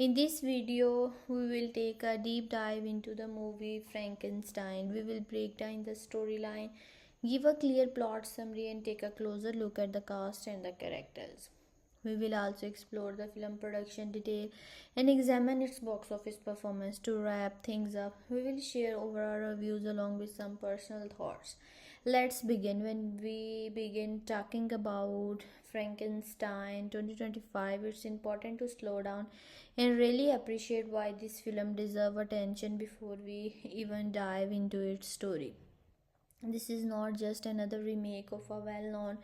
In this video, we will take a deep dive into the movie Frankenstein. We will break down the storyline, give a clear plot summary, and take a closer look at the cast and the characters. We will also explore the film production detail and examine its box office performance. To wrap things up, we will share overall reviews along with some personal thoughts. Let's begin. When we begin talking about Frankenstein 2025, it's important to slow down and really appreciate why this film deserves attention before we even dive into its story. This is not just another remake of a well-known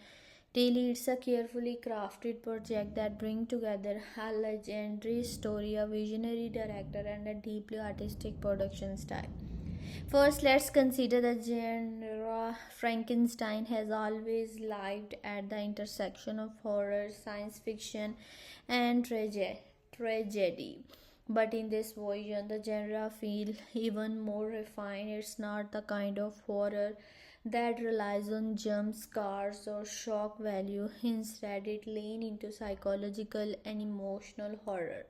tale, it's a carefully crafted project that brings together a legendary story, a visionary director, and a deeply artistic production style. First, let's consider the genre. Frankenstein has always lived at the intersection of horror, science fiction, and tragedy. But in this version, the genre feels even more refined. It's not the kind of horror that relies on jump scares or shock value. Instead, it leans into psychological and emotional horror,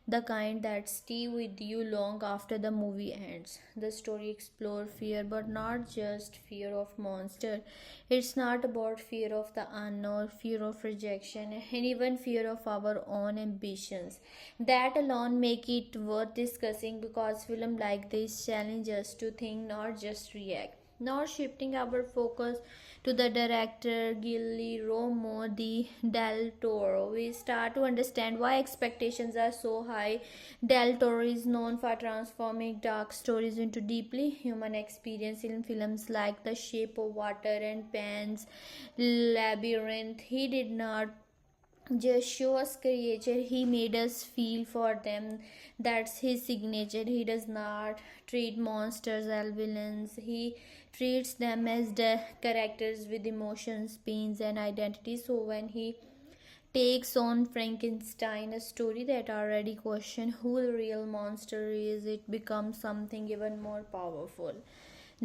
the kind that stay with you long after the movie ends. The story explores fear, but not just fear of monster. It's not about fear of the unknown, fear of rejection, and even fear of our own ambitions. That alone make it worth discussing because film like this challenge us to think, not just react. Now shifting our focus to the director Guillermo Del Toro, we start to understand why expectations are so high. Del Toro is known for transforming dark stories into deeply human experience in films like The Shape of Water and Pan's Labyrinth. He did not just show us creature, he made us feel for them. That's his signature. He does not treat monsters as villains, he treats them as the characters with emotions, pains, and identity. So when he takes on Frankenstein, a story that already questions who the real monster is, it becomes something even more powerful.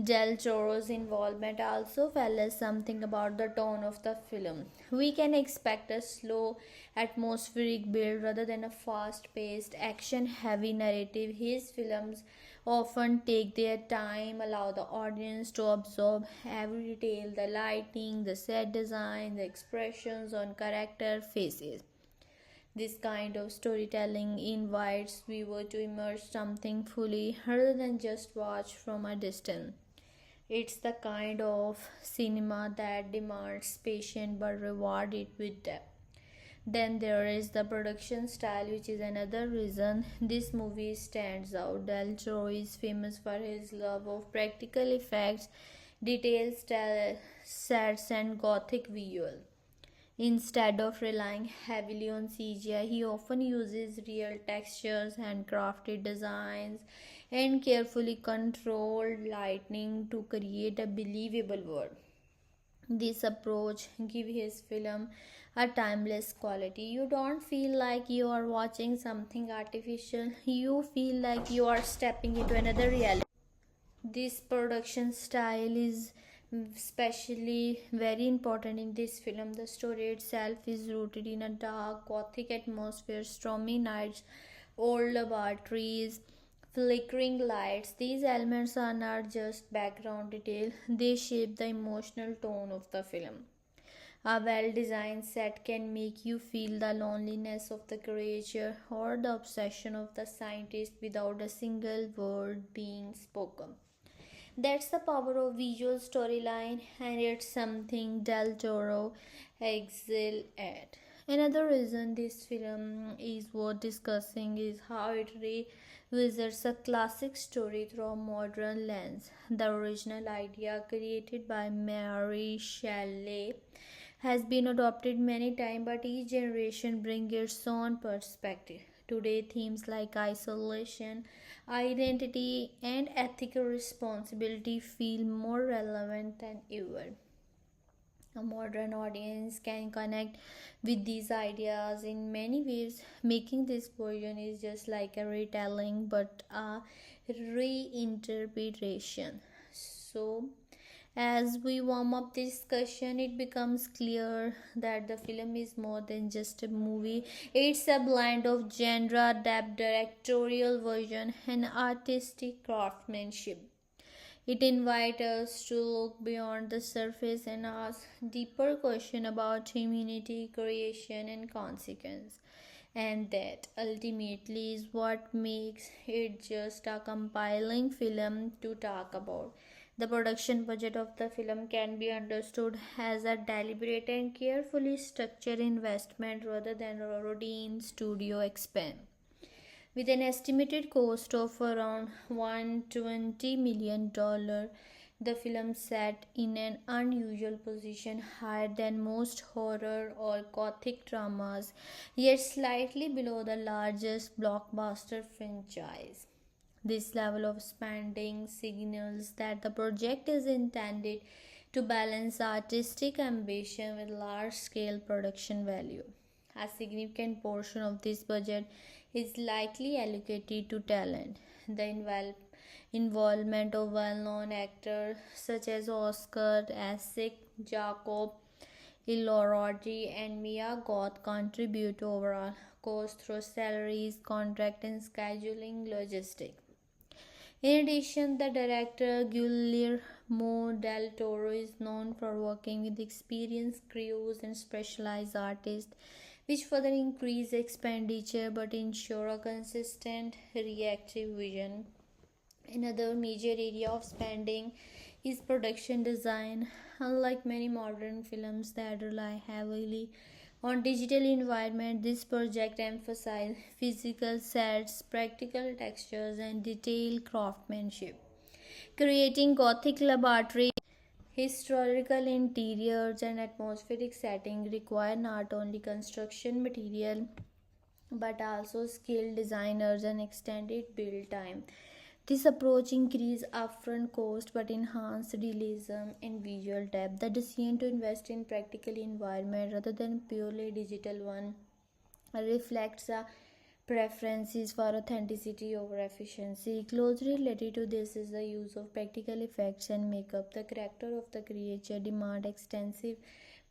Del Toro's involvement also tells us something about the tone of the film. We can expect a slow, atmospheric build rather than a fast paced, action heavy narrative. His films often take their time, allow the audience to absorb every detail, the lighting, the set design, the expressions on character faces. This kind of storytelling invites viewer to immerse something fully rather than just watch from a distance. It's the kind of cinema that demands patience but reward it with depth. Then there is the production style, which is another reason this movie stands out. Del Toro is famous for his love of practical effects, detailed sets, and gothic visual. Instead of relying heavily on CGI, he often uses real textures, handcrafted designs, and carefully controlled lighting to create a believable world. This approach gives his film a timeless quality. You don't feel like you are watching something artificial, you feel like you are stepping into another reality. This production style is especially very important in this film. The story itself is rooted in a dark gothic atmosphere, stormy nights, old laboratories, flickering lights. These elements are not just background detail, they shape the emotional tone of the film. A well designed set can make you feel the loneliness of the creature or the obsession of the scientist without a single word being spoken. That's the power of visual storyline, and it's something Del Toro excels at. Another reason this film is worth discussing is how it revisits a classic story through a modern lens. The original idea, created by Mary Shelley, has been adopted many times, but each generation brings its own perspective. Today, themes like isolation, identity, and ethical responsibility feel more relevant than ever. A modern audience can connect with these ideas in many ways, making this version is just like a retelling but a reinterpretation. So, As we warm up this discussion, it becomes clear that the film is more than just a movie. It's a blend of genre, depth, directorial vision, and artistic craftsmanship. It invites us to look beyond the surface and ask deeper questions about humanity, creation, and consequence. And that ultimately is what makes it just a compelling film to talk about. The production budget of the film can be understood as a deliberate and carefully structured investment rather than a routine studio expense. With an estimated cost of around $120 million, the film sat in an unusual position, higher than most horror or gothic dramas, yet slightly below the largest blockbuster franchise. This level of spending signals that the project is intended to balance artistic ambition with large scale production value. A significant portion of this budget is likely allocated to talent. The involvement of well known actors such as Oscar Isaac, Jacob Elordi, and Mia Goth contribute to overall cost through salaries, contract, and scheduling logistics. In addition, the director Guillermo del Toro is known for working with experienced crews and specialized artists, which further increase expenditure but ensure a consistent reactive vision. Another major area of spending is production design. Unlike many modern films that rely heavily on digital environment, this project emphasizes physical sets, practical textures, and detailed craftsmanship. Creating Gothic laboratories, historical interiors, and atmospheric setting require not only construction material but also skilled designers and extended build time. This approach increases upfront cost but enhances realism and visual depth. The decision to invest in practical environment rather than purely digital one reflects a preferences for authenticity over efficiency. Closely related to this is the use of practical effects and makeup. The character of the creature demand extensive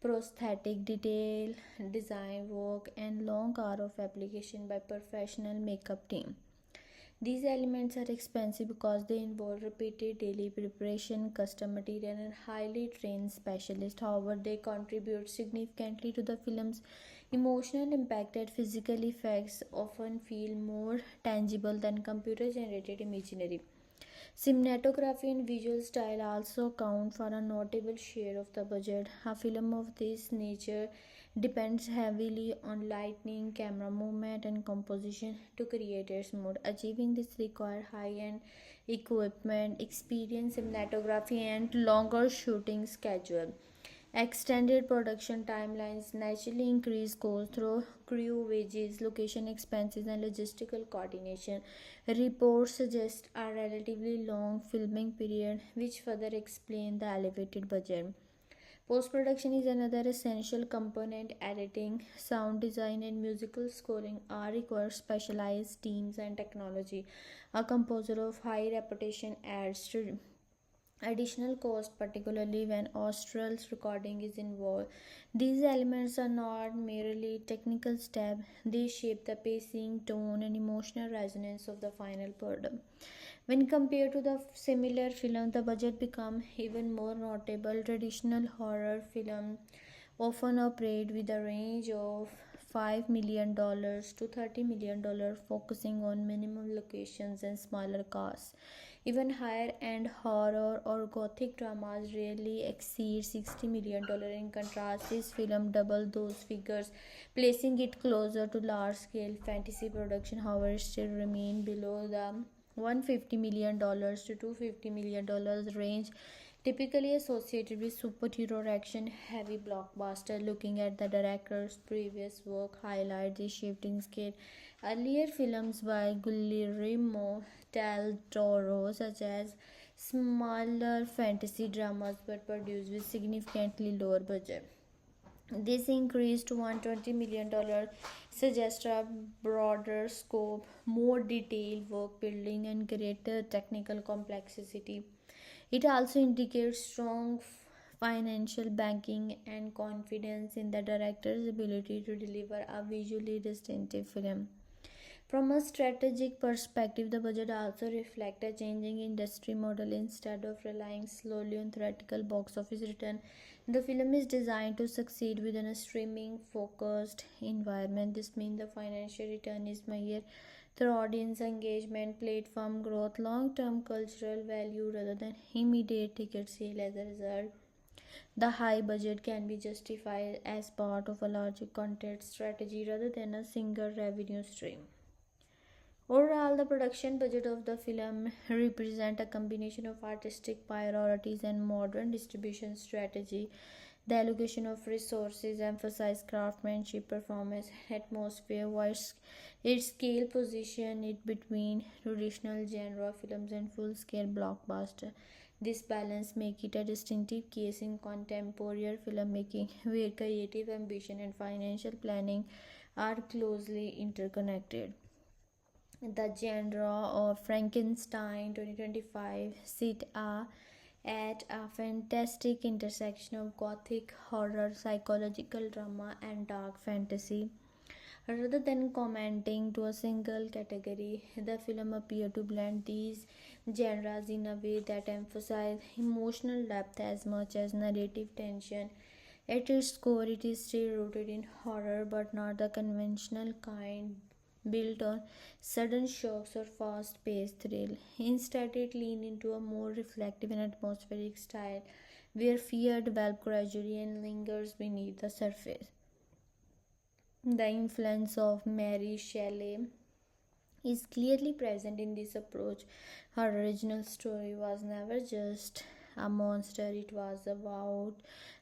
prosthetic detail, design work, and long hour of application by professional makeup team. These elements are expensive because they involve repeated daily preparation, custom material, and highly trained specialists. However, they contribute significantly to the film's emotional impact, and physical effects often feel more tangible than computer generated imagery. Cinematography and visual style also account for a notable share of the budget. A film of this nature depends heavily on lighting, camera movement, and composition to create its mood. Achieving this requires high-end equipment, experienced cinematography, and longer shooting schedule. Extended production timelines naturally increase costs through crew wages, location expenses, and logistical coordination. Reports suggest a relatively long filming period, which further explain the elevated budget. Post production is another essential component. Editing, sound design, and musical scoring are require specialized teams and technology. A composer of high reputation adds to additional cost, particularly when orchestral recording is involved. These elements are not merely technical steps, they shape the pacing, tone, and emotional resonance of the final product. When compared to the similar film, the budget becomes even more notable. Traditional horror film often operate with a range of $5 million to $30 million, focusing on minimum locations and smaller casts. Even higher end horror or gothic dramas rarely exceed $60 million. In contrast, this film doubled those figures, placing it closer to large scale fantasy production. However, it still remains below the $150 million to $250 million range typically associated with superhero action heavy blockbuster. Looking at the director's previous work highlights the shift in scale. Earlier films by Guillermo del Toro, such as smaller fantasy dramas, were produced with significantly lower budget. This increase to $120 million suggests a broader scope, more detailed work building, and greater technical complexity. It also indicates strong financial backing and confidence in the director's ability to deliver a visually distinctive film. From a strategic perspective, the budget also reflects a changing industry model. Instead of relying solely on theatrical box office return, the film is designed to succeed within a streaming focused environment. This means the financial return is measured through audience engagement, platform growth, long term cultural value rather than immediate ticket sale. As a result, the high budget can be justified as part of a larger content strategy rather than a single revenue stream. Overall, the production budget of the film represents a combination of artistic priorities and modern distribution strategy. The allocation of resources emphasizes craftsmanship, performance, and atmosphere, while its scale position it between traditional genre films and full-scale blockbuster. This balance makes it a distinctive case in contemporary filmmaking, where creative ambition and financial planning are closely interconnected. The genre of Frankenstein 2025 at a fantastic intersection of gothic horror, psychological drama, and dark fantasy. Rather than commenting to a single category, the film appeared to blend these genres in a way that emphasizes emotional depth as much as narrative tension. At its core, it is still rooted in horror, but not the conventional kind built on sudden shocks or fast paced thrill. Instead, it leaned into a more reflective and atmospheric style where fear develops gradually and lingers beneath the surface. The influence of Mary Shelley is clearly present in this approach. Her original story was never just a monster, it was about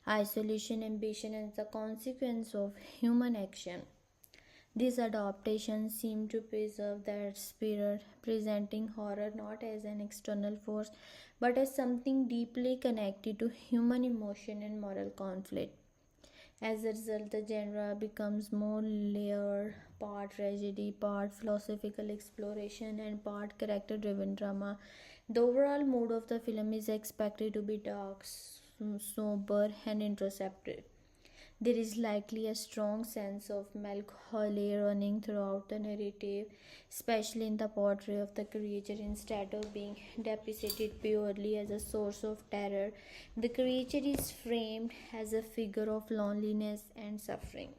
isolation, ambition, and the consequence of human action. These adaptations seem to preserve that spirit, presenting horror not as an external force but as something deeply connected to human emotion and moral conflict. As a result, the genre becomes more layered, part tragedy, part philosophical exploration, and part character driven drama. The overall mood of the film is expected to be dark, sober, and introspective. There is likely a strong sense of melancholy running throughout the narrative, especially in the portrayal of the creature. Instead of being depicted purely as a source of terror, the creature is framed as a figure of loneliness and suffering.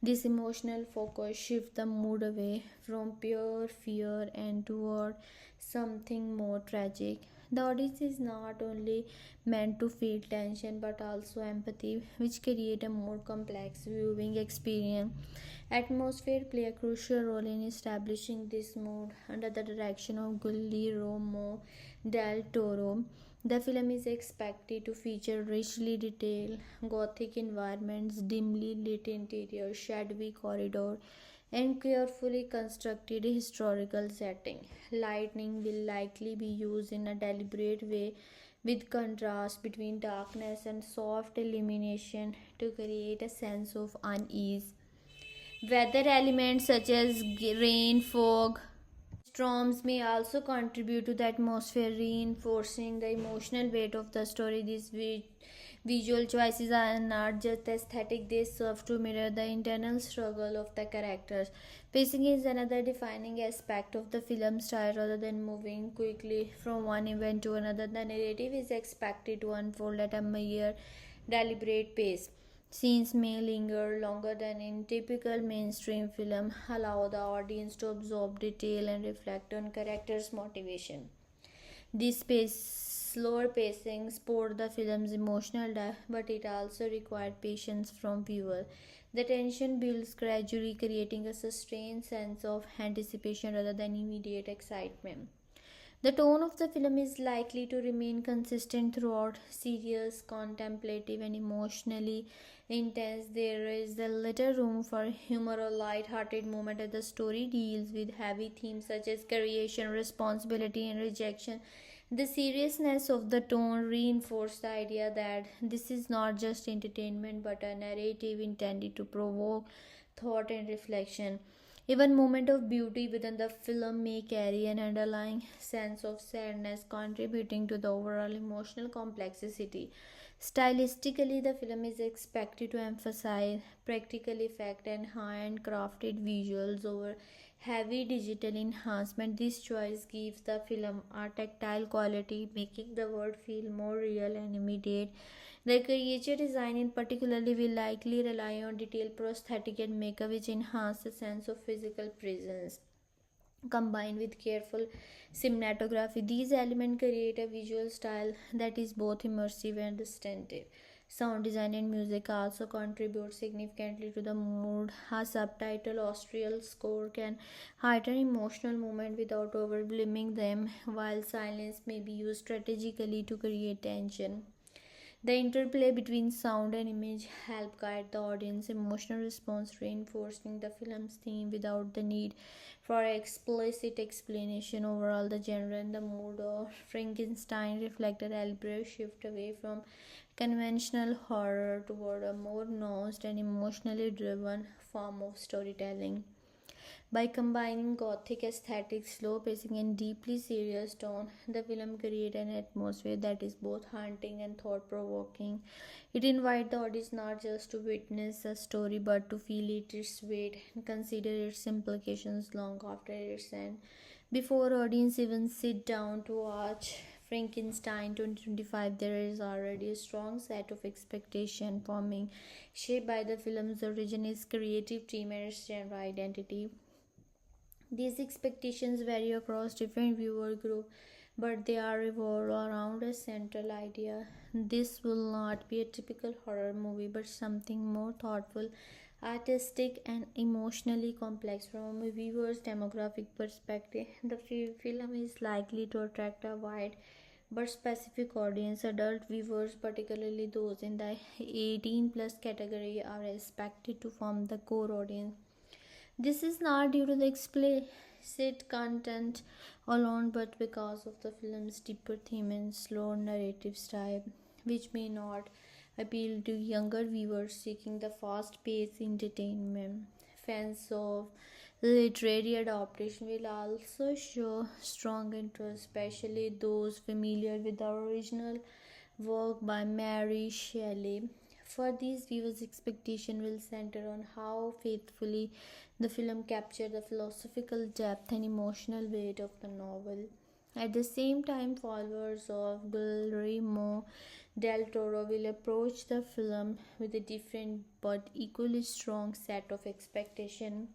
This emotional focus shifts the mood away from pure fear and toward something more tragic. The audience is not only meant to feel tension but also empathy, which create a more complex viewing experience. Atmosphere play a crucial role in establishing this mood under the direction of Guillermo del Toro. The film is expected to feature richly detailed Gothic environments, dimly lit interiors, shadowy corridors, and carefully constructed historical setting. Lighting will likely be used in a deliberate way with contrast between darkness and soft illumination to create a sense of unease. Weather elements such as rain, fog, storms may also contribute to the atmosphere, reinforcing the emotional weight of the story. These visual choices are not just aesthetic, they serve to mirror the internal struggle of the characters. Pacing is another defining aspect of the film style. Rather than moving quickly from one event to another, the narrative is expected to unfold at a mere deliberate pace. Scenes may linger longer than in typical mainstream film, allow the audience to absorb detail and reflect on characters' motivation. Slower pacing support the film's emotional depth, but it also required patience from viewer. The tension builds gradually, creating a sustained sense of anticipation rather than immediate excitement. The tone of the film is likely to remain consistent throughout, serious, contemplative, and emotionally intense. There is a little room for humor or light-hearted moment as the story deals with heavy themes such as creation, responsibility, and rejection. The seriousness of the tone reinforces the idea that this is not just entertainment but a narrative intended to provoke thought and reflection. Even moment of beauty within the film may carry an underlying sense of sadness, contributing to the overall emotional complexity. Stylistically, the film is expected to emphasize practical effect and handcrafted visuals over heavy digital enhancement. This choice gives the film a tactile quality, making the world feel more real and immediate. The creature design in particularly will likely rely on detailed prosthetic and makeup which enhance the sense of physical presence. Combined with careful cinematography, these elements create a visual style that is both immersive and distinctive. Sound design and music also contribute significantly to the mood. A subtitle orchestral score can heighten emotional moment without overwhelming them, while silence may be used strategically to create tension. The interplay between sound and image help guide the audience emotional response, reinforcing the film's theme without the need for explicit explanation. Overall, the genre and the mood of Frankenstein reflect a deliberate shift away from conventional horror toward a more nuanced and emotionally driven form of storytelling. By combining gothic aesthetics, slow pacing, and deeply serious tone, the film creates an atmosphere that is both haunting and thought provoking. It invites the audience not just to witness a story but to feel its weight and consider its implications long after its end. Before audience even sit down to watch Frankenstein 2025, there is already a strong set of expectation forming, shaped by the film's origin, its creative team, and its genre identity. These expectations vary across different viewer groups, but they are revolved around a central idea. This will not be a typical horror movie, but something more thoughtful, artistic, and emotionally complex. From a viewer's demographic perspective, the film is likely to attract a wide but specific audience. Adult viewers, particularly those in the 18 plus category, are expected to form the core audience. This is not due to the explicit content alone, but because of the film's deeper theme and slow narrative style, which may not appeal to younger viewers seeking the fast paced entertainment. Fans of literary adaptation will also show strong interest, especially those familiar with the original work by Mary Shelley. For these viewers, expectation will center on how faithfully the film captured the philosophical depth and emotional weight of the novel. At the same time, followers of Guillermo del Toro will approach the film with a different but equally strong set of expectation.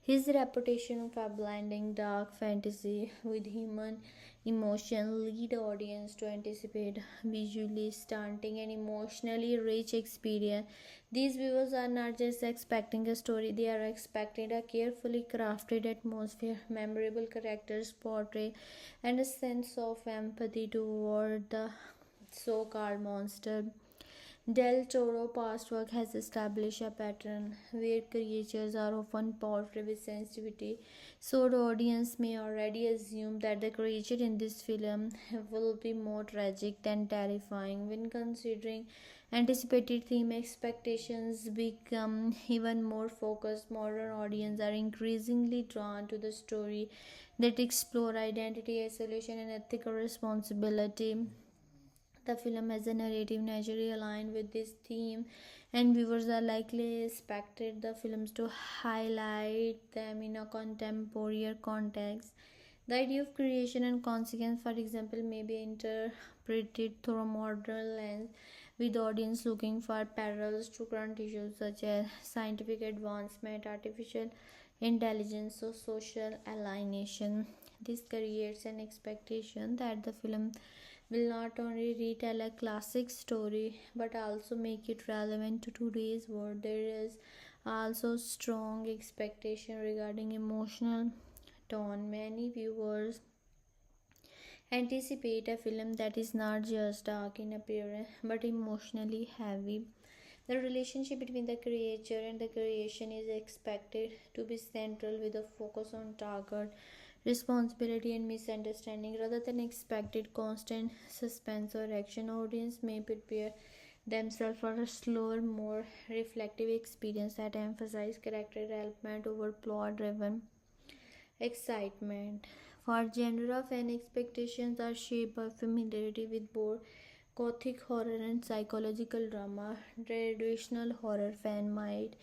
His reputation for blending dark fantasy with human emotion lead the audience to anticipate visually stunning and emotionally rich experience. These viewers are not just expecting a story, they are expecting a carefully crafted atmosphere, memorable characters portray, and a sense of empathy toward the so-called monster. Del Toro past work has established a pattern where creatures are often portrayed with sensitivity, so the audience may already assume that the creature in this film will be more tragic than terrifying. When considering anticipated theme, expectations become even more focused. Modern audiences are increasingly drawn to the story that explore identity, isolation, and ethical responsibility. The film has a narrative naturally aligned with this theme, and viewers are likely expected the films to highlight them in a contemporary context. The idea of creation and consequence, for example, may be interpreted through a modern lens, with the audience looking for parallels to current issues such as scientific advancement, artificial intelligence, or social alienation. This creates an expectation that the film will not only retell a classic story but also make it relevant to today's world. There is also strong expectation regarding emotional tone. Many viewers anticipate a film that is not just dark in appearance but emotionally heavy. The relationship between the creature and the creation is expected to be central, with a focus on target, responsibility, and misunderstanding rather than expected constant suspense or action. Audience may prepare themselves for a slower, more reflective experience that emphasizes character development over plot driven excitement. For genre, fan expectations are shaped by familiarity with both gothic horror and psychological drama. Traditional horror fan might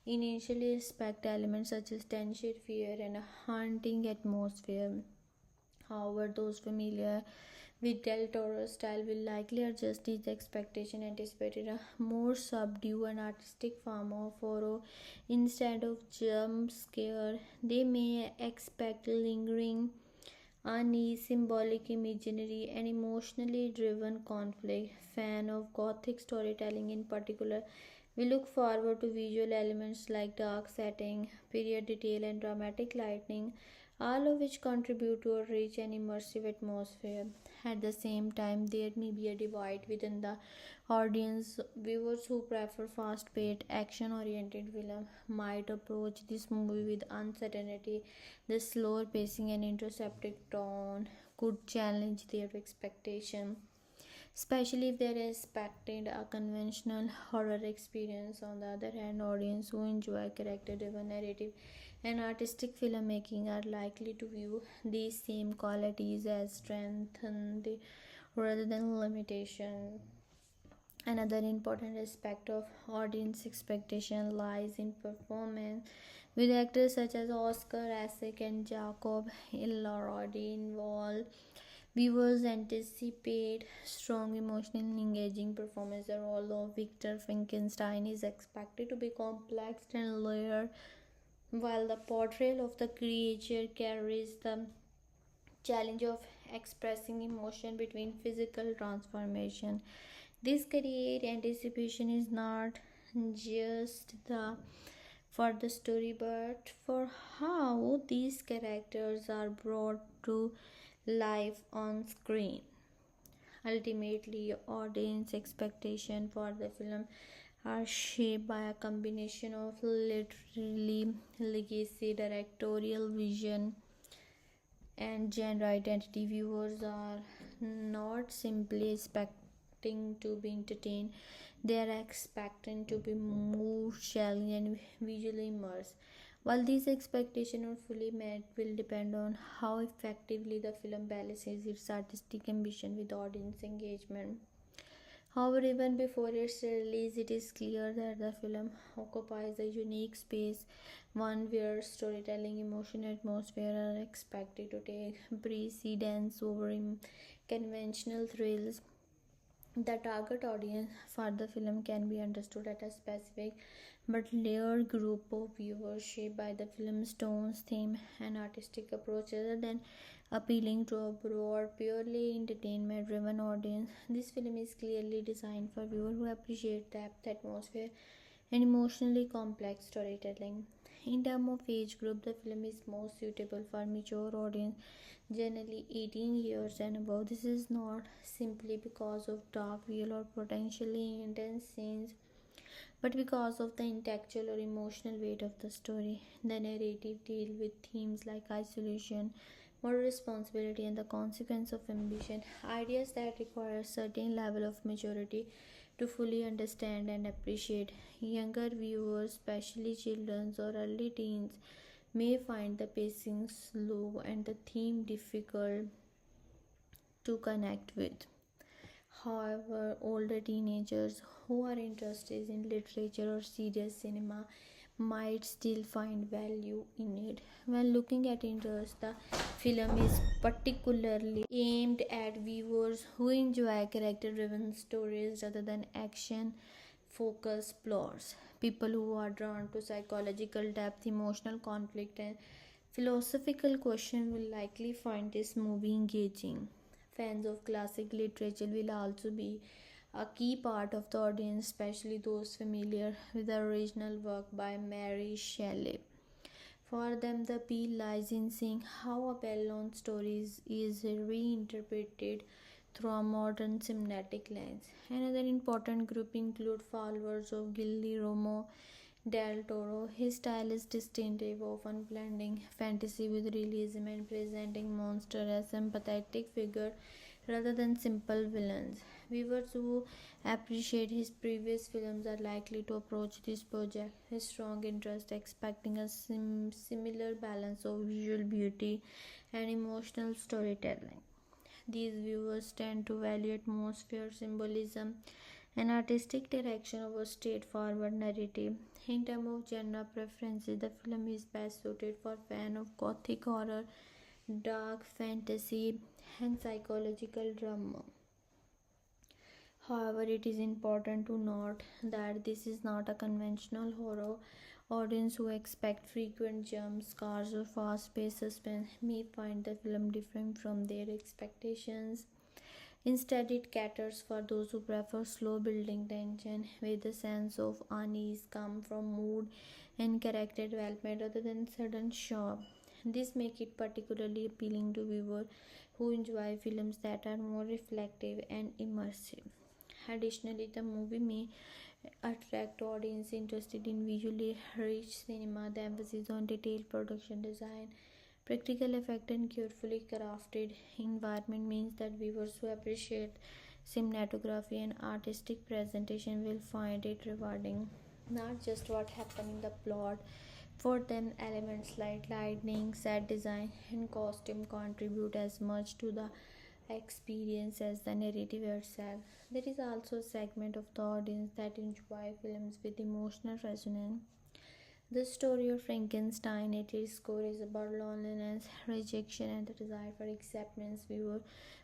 initially expect elements such as tension, fear, and a haunting atmosphere. However, those familiar with Del Toro's style will likely adjust these expectations, anticipating a more subdued and artistic form of horror instead of jump scare. They may expect lingering unease, symbolic imagery, and emotionally driven conflict. Fan of Gothic storytelling in particular we look forward to visual elements like dark setting, period detail, and dramatic lighting, all of which contribute to a rich and immersive atmosphere. At the same time, there may be a divide within the audience. Viewers who prefer fast-paced, action-oriented film might approach this movie with uncertainty. The slower pacing and introspective tone could challenge their expectation, especially if they're expecting a conventional horror experience. On the other hand, audience who enjoy character driven narrative and artistic filmmaking are likely to view these same qualities as strength rather than limitation. Another important aspect of audience expectation lies in performance, with actors such as Oscar Isaac and Jacob Elordi involved. Viewers anticipate strong, emotional, engaging performance. The role of Victor Frankenstein is expected to be complex and layered, while the portrayal of the creature carries the challenge of expressing emotion between physical transformation. This create anticipation is not just the for the story but for how these characters are brought to life on screen. Ultimately, audience expectation for the film are shaped by a combination of literary legacy, directorial vision, and genre identity. Viewers are not simply expecting to be entertained, they are expecting to be moved, challenged, and visually immersed. While these expectations are fully met, will depend on how effectively the film balances its artistic ambition with audience engagement. However, even before its release, it is clear that the film occupies a unique space, one where storytelling, emotion, and atmosphere are expected to take precedence over conventional thrills. The target audience for the film can be understood as a specific but layered group of viewers shaped by the film's tones, theme, and artistic approach rather than appealing to a broad, purely entertainment driven audience. This film is clearly designed for viewers who appreciate depth, atmosphere, and emotionally complex storytelling. In terms of age group, the film is most suitable for mature audience, generally 18 years and above. This is not simply because of dark, real, or potentially intense scenes, but because of the intellectual or emotional weight of the story. The narrative deals with themes like isolation, moral responsibility, and the consequence of ambition, ideas that require a certain level of maturity to fully understand and appreciate. Younger viewers, especially children or early teens, may find the pacing slow and the theme difficult to connect with. However, older teenagers who are interested in literature or serious cinema might still find value in it. When looking at interest, the film is particularly aimed at viewers who enjoy character driven stories rather than action focused plots. People who are drawn to psychological depth, emotional conflict, and philosophical questions will likely find this movie engaging. Fans of classic literature will also be a key part of the audience, especially those familiar with the original work by Mary Shelley. For them, the appeal lies in seeing how a well-known story is reinterpreted through a modern cinematic lens. Another important group include followers of Guillermo del Toro. His style is distinctive, often blending fantasy with realism and presenting monsters as sympathetic figures rather than simple villains. Viewers who appreciate his previous films are likely to approach this project with strong interest, expecting a similar balance of visual beauty and emotional storytelling. These viewers tend to value atmosphere, symbolism, and artistic direction over straightforward narrative. In terms of genre preferences, the film is best suited for fans of gothic horror, dark fantasy, and psychological drama. However, it is important to note that this is not a conventional horror. Audience who expect frequent jump scares or fast-paced suspense may find the film different from their expectations. Instead, it caters for those who prefer slow building tension with a sense of unease come from mood and character development rather than sudden shock. This makes it particularly appealing to viewers who enjoy films that are more reflective and immersive. Additionally, the movie may attract audience interested in visually rich cinema. The emphasis on detailed production design, practical effect, and carefully crafted environment means that viewers who appreciate cinematography and artistic presentation will find it rewarding. Not just what happened in the plot. For them, elements like lighting, set design, and costume contribute as much to the experience as the narrative itself. There is also a segment of the audience that enjoy films with emotional resonance. The story of Frankenstein at its core is about loneliness, rejection, and the desire for acceptance. Viewers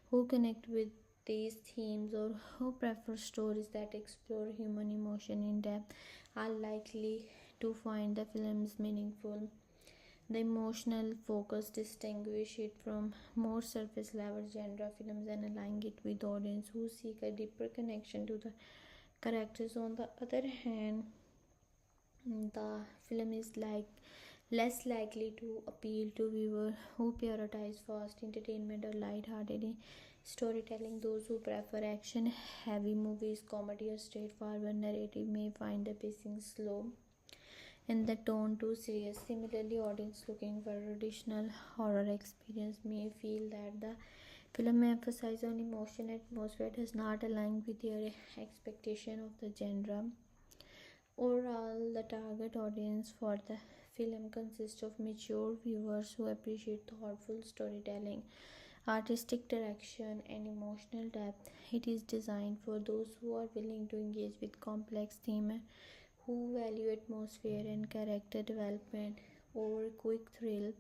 who connect with these themes or who prefer stories that explore human emotion in depth are likely to find the films meaningful. The emotional focus distinguish it from more surface level genre films and align it with audience who seek a deeper connection to the characters. On the other hand, the film is less likely to appeal to viewers who prioritize fast entertainment or light-hearted storytelling. Those who prefer action-heavy movies, comedy, or straightforward narrative may find the pacing slow and the tone too serious. Similarly, audience looking for a traditional horror experience may feel that the film emphasizes on emotion and atmosphere does not align with their expectation of the genre. Overall, the target audience for the film consists of mature viewers who appreciate thoughtful storytelling, artistic direction, and emotional depth. It is designed for those who are willing to engage with complex themes, who value atmosphere and character development over quick thrill.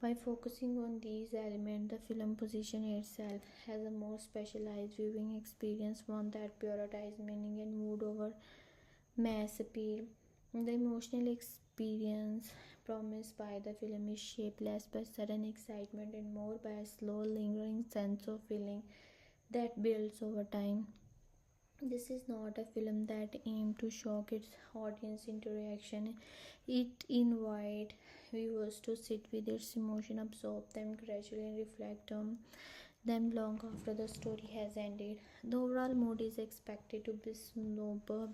By focusing on these elements, the film positions itself as a more specialized viewing experience, one that prioritizes meaning and mood over mass appeal. The emotional experience promised by the film is shaped less by sudden excitement and more by a slow, lingering sense of feeling that builds over time. This is not a film that aims to shock its audience into reaction. It invites viewers to sit with its emotion, absorb them gradually, and reflect on them long after the story has ended. The overall mood is expected to be somber,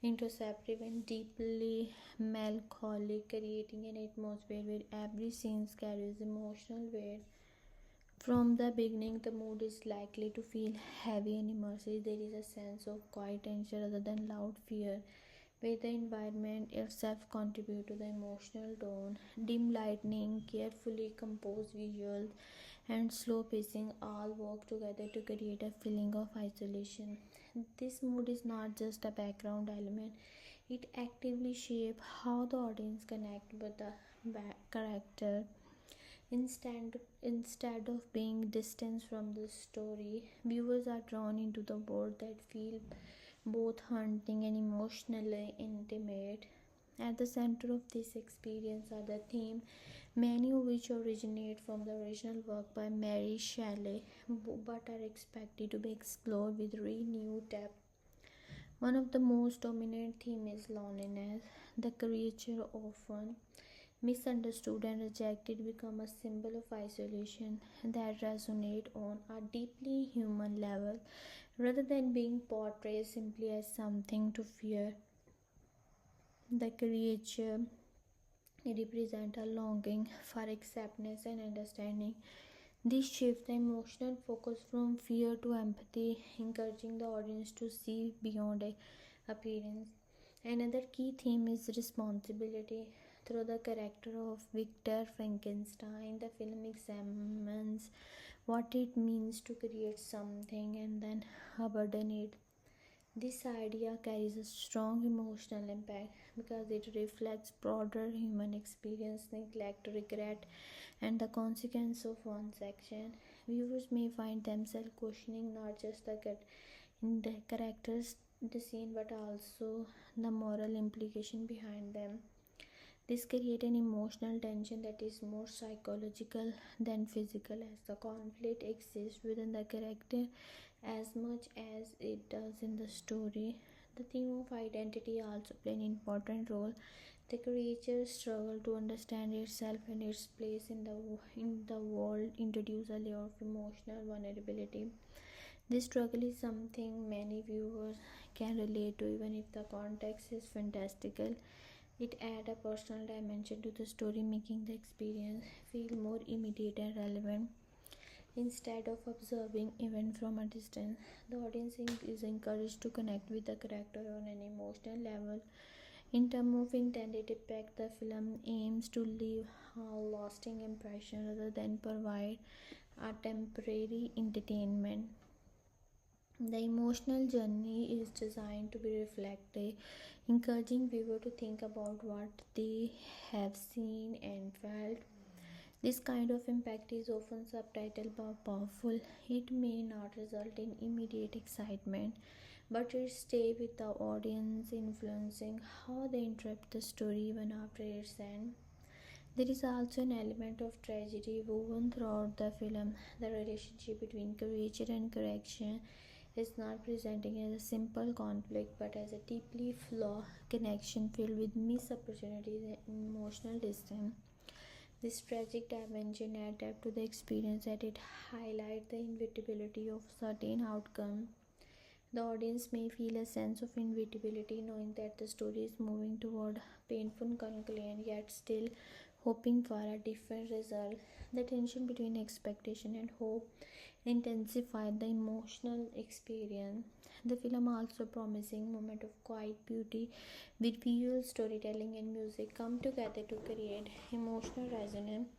introspective, and deeply melancholic, creating an atmosphere where every scene carries emotional weight. From the beginning, the mood is likely to feel heavy and immersive. There is a sense of quiet tension rather than loud fear, where the environment itself contributes to the emotional tone. Dim lighting, carefully composed visuals, and slow pacing all work together to create a feeling of isolation. This mood is not just a background element, it actively shapes how the audience connect with the character. Instead of being distanced from the story, viewers are drawn into the world that feel both haunting and emotionally intimate. At the center of this experience are the theme, many of which originate from the original work by Mary Shelley, but are expected to be explored with renewed depth. One of the most dominant themes is loneliness. The creature often misunderstood and rejected become a symbol of isolation that resonate on a deeply human level rather than being portrayed simply as something to fear. The creature represent a longing for acceptance and understanding. This shifts the emotional focus from fear to empathy, encouraging the audience to see beyond a appearance. Another key theme is responsibility. Through the character of Victor Frankenstein, the film examines what it means to create something and then abandon it. This idea carries a strong emotional impact because it reflects broader human experience, neglect, regret, and the consequence of one's action. Viewers may find themselves questioning not just the characters, the scene, but also the moral implication behind them. This creates an emotional tension that is more psychological than physical, as the conflict exists within the character as much as it does in the story. The theme of identity also plays an important role. The creature struggle to understand itself and its place in the world, introduce a layer of emotional vulnerability. This struggle is something many viewers can relate to, even if the context is fantastical. It adds a personal dimension to the story, making the experience feel more immediate and relevant. Instead of observing event from a distance, the audience is encouraged to connect with the character on an emotional level. In terms of intended impact, the film aims to leave a lasting impression rather than provide a temporary entertainment. The emotional journey is designed to be reflective, encouraging viewers to think about what they have seen and felt. This kind of impact is often subtitled but powerful. It may not result in immediate excitement, but it stays with the audience, influencing how they interpret the story even after its end. There is also an element of tragedy woven throughout the film. The relationship between creature and correction is not presenting as a simple conflict but as a deeply flawed connection filled with missed opportunities and emotional distance. This tragic dimension adds to the experience that it highlights the inevitability of certain outcomes. The audience may feel a sense of inevitability knowing that the story is moving toward painful conclusion yet still hoping for a different result. The tension between expectation and hope intensified the emotional experience. The film also promising moment of quiet beauty with visual storytelling and music come together to create emotional resonance.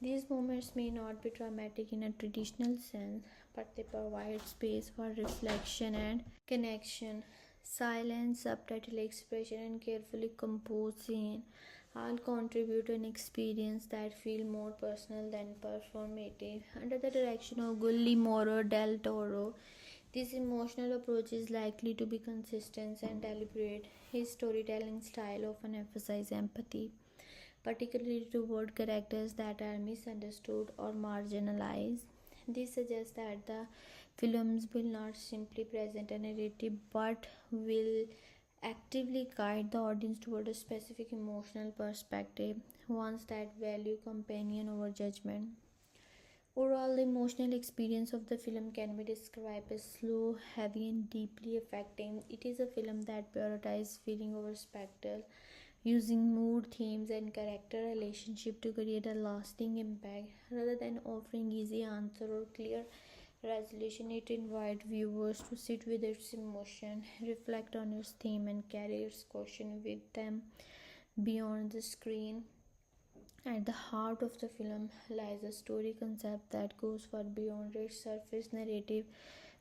These moments may not be dramatic in a traditional sense, but they provide space for reflection and connection. Silence, subtitle expression, and carefully composed scene all contribute to an experience that feels more personal than performative. Under the direction of Guillermo del Toro, this emotional approach is likely to be consistent and deliberate. His storytelling style often emphasizes empathy, particularly toward characters that are misunderstood or marginalized. This suggests that the films will not simply present a narrative but will actively guide the audience toward a specific emotional perspective, ones that value companion over judgment. Overall, the emotional experience of the film can be described as slow, heavy, and deeply affecting. It is a film that prioritizes feeling over spectacle, using mood, themes, and character relationship to create a lasting impact. Rather than offering easy answer or clear resolution, it invites viewers to sit with its emotion, reflect on its theme, and carry its question with them beyond the screen. At the heart of the film lies a story concept that goes far beyond its surface narrative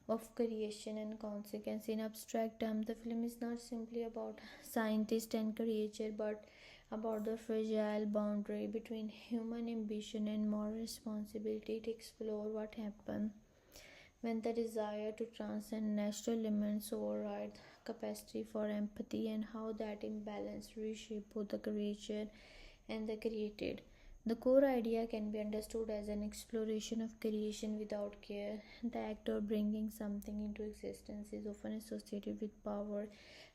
of creation and consequence. In abstract terms, the film is not simply about scientist and creature, but about the fragile boundary between human ambition and moral responsibility. To explore what happens when the desire to transcend natural limits overrides capacity for empathy, and how that imbalance reshapes both the creature and the created. The core idea can be understood as an exploration of creation without care. The act of bringing something into existence is often associated with power,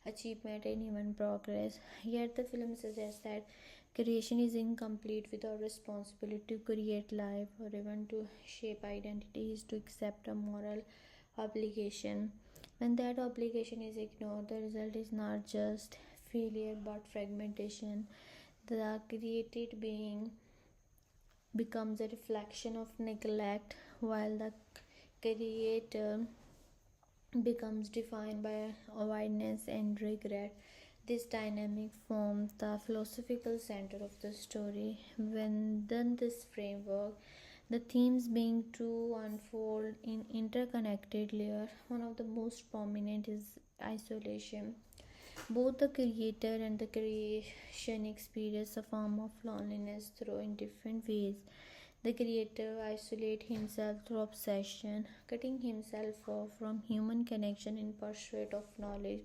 achievement, and even progress. Yet, the film suggests that creation is incomplete without responsibility. To create life or even to shape identity is to accept a moral obligation. When that obligation is ignored, the result is not just failure but fragmentation. The created being becomes a reflection of neglect, while the creator becomes defined by awareness and regret. This dynamic forms the philosophical center of the story. Within this framework, the themes being to unfold in interconnected layers. One of the most prominent is isolation. Both the creator and the creation experience a form of loneliness through in different ways. The creator isolates himself through obsession, cutting himself off from human connection in pursuit of knowledge.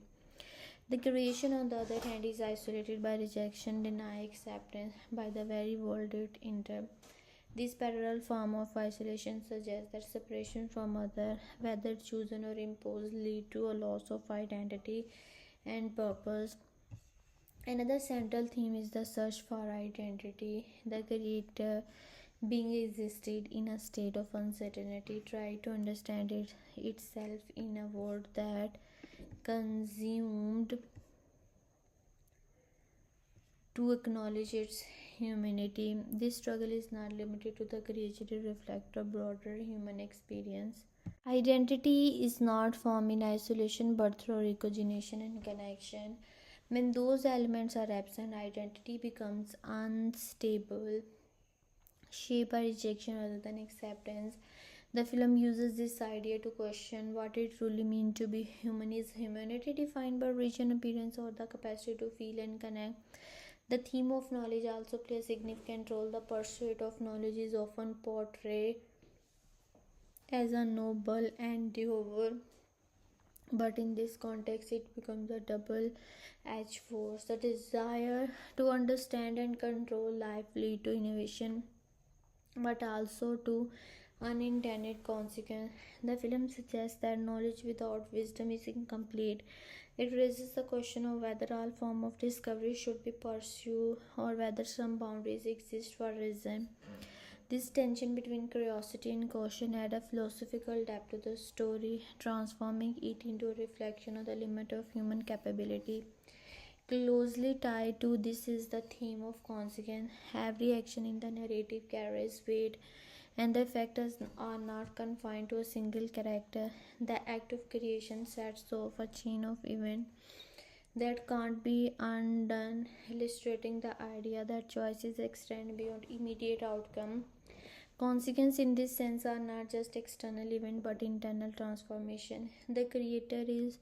The creation, on the other hand, is isolated by rejection, denial, acceptance by the very world it enters. This parallel form of isolation suggests that separation from others, whether chosen or imposed, lead to a loss of identity and purpose. Another central theme is the search for identity. The creator, being existed in a state of uncertainty, tried to understand itself in a world that consumed to acknowledge its humanity. This struggle is not limited to the creature, it reflects a broader human experience. Identity is not formed in isolation but through recognition and connection. When those elements are absent, identity becomes unstable, shaped by rejection rather than acceptance. The film uses this idea to question what it truly means to be human. Is humanity defined by region, appearance, or the capacity to feel and connect? The theme of knowledge also plays a significant role. The pursuit of knowledge is often portrayed as a noble endeavor, but in this context, it becomes a double edged force. The desire to understand and control life lead to innovation, but also to unintended consequence. The film suggests that knowledge without wisdom is incomplete. It raises the question of whether all form of discovery should be pursued or whether some boundaries exist for reason. This tension between curiosity and caution add a philosophical depth to the story, transforming it into a reflection of the limit of human capability. Closely tied to this is the theme of consequence. Every action in the narrative carries weight, and the effects are not confined to a single character. The act of creation sets off a chain of events that can't be undone, illustrating the idea that choices extend beyond immediate outcome. Consequences in this sense are not just external event but internal transformation. The creator is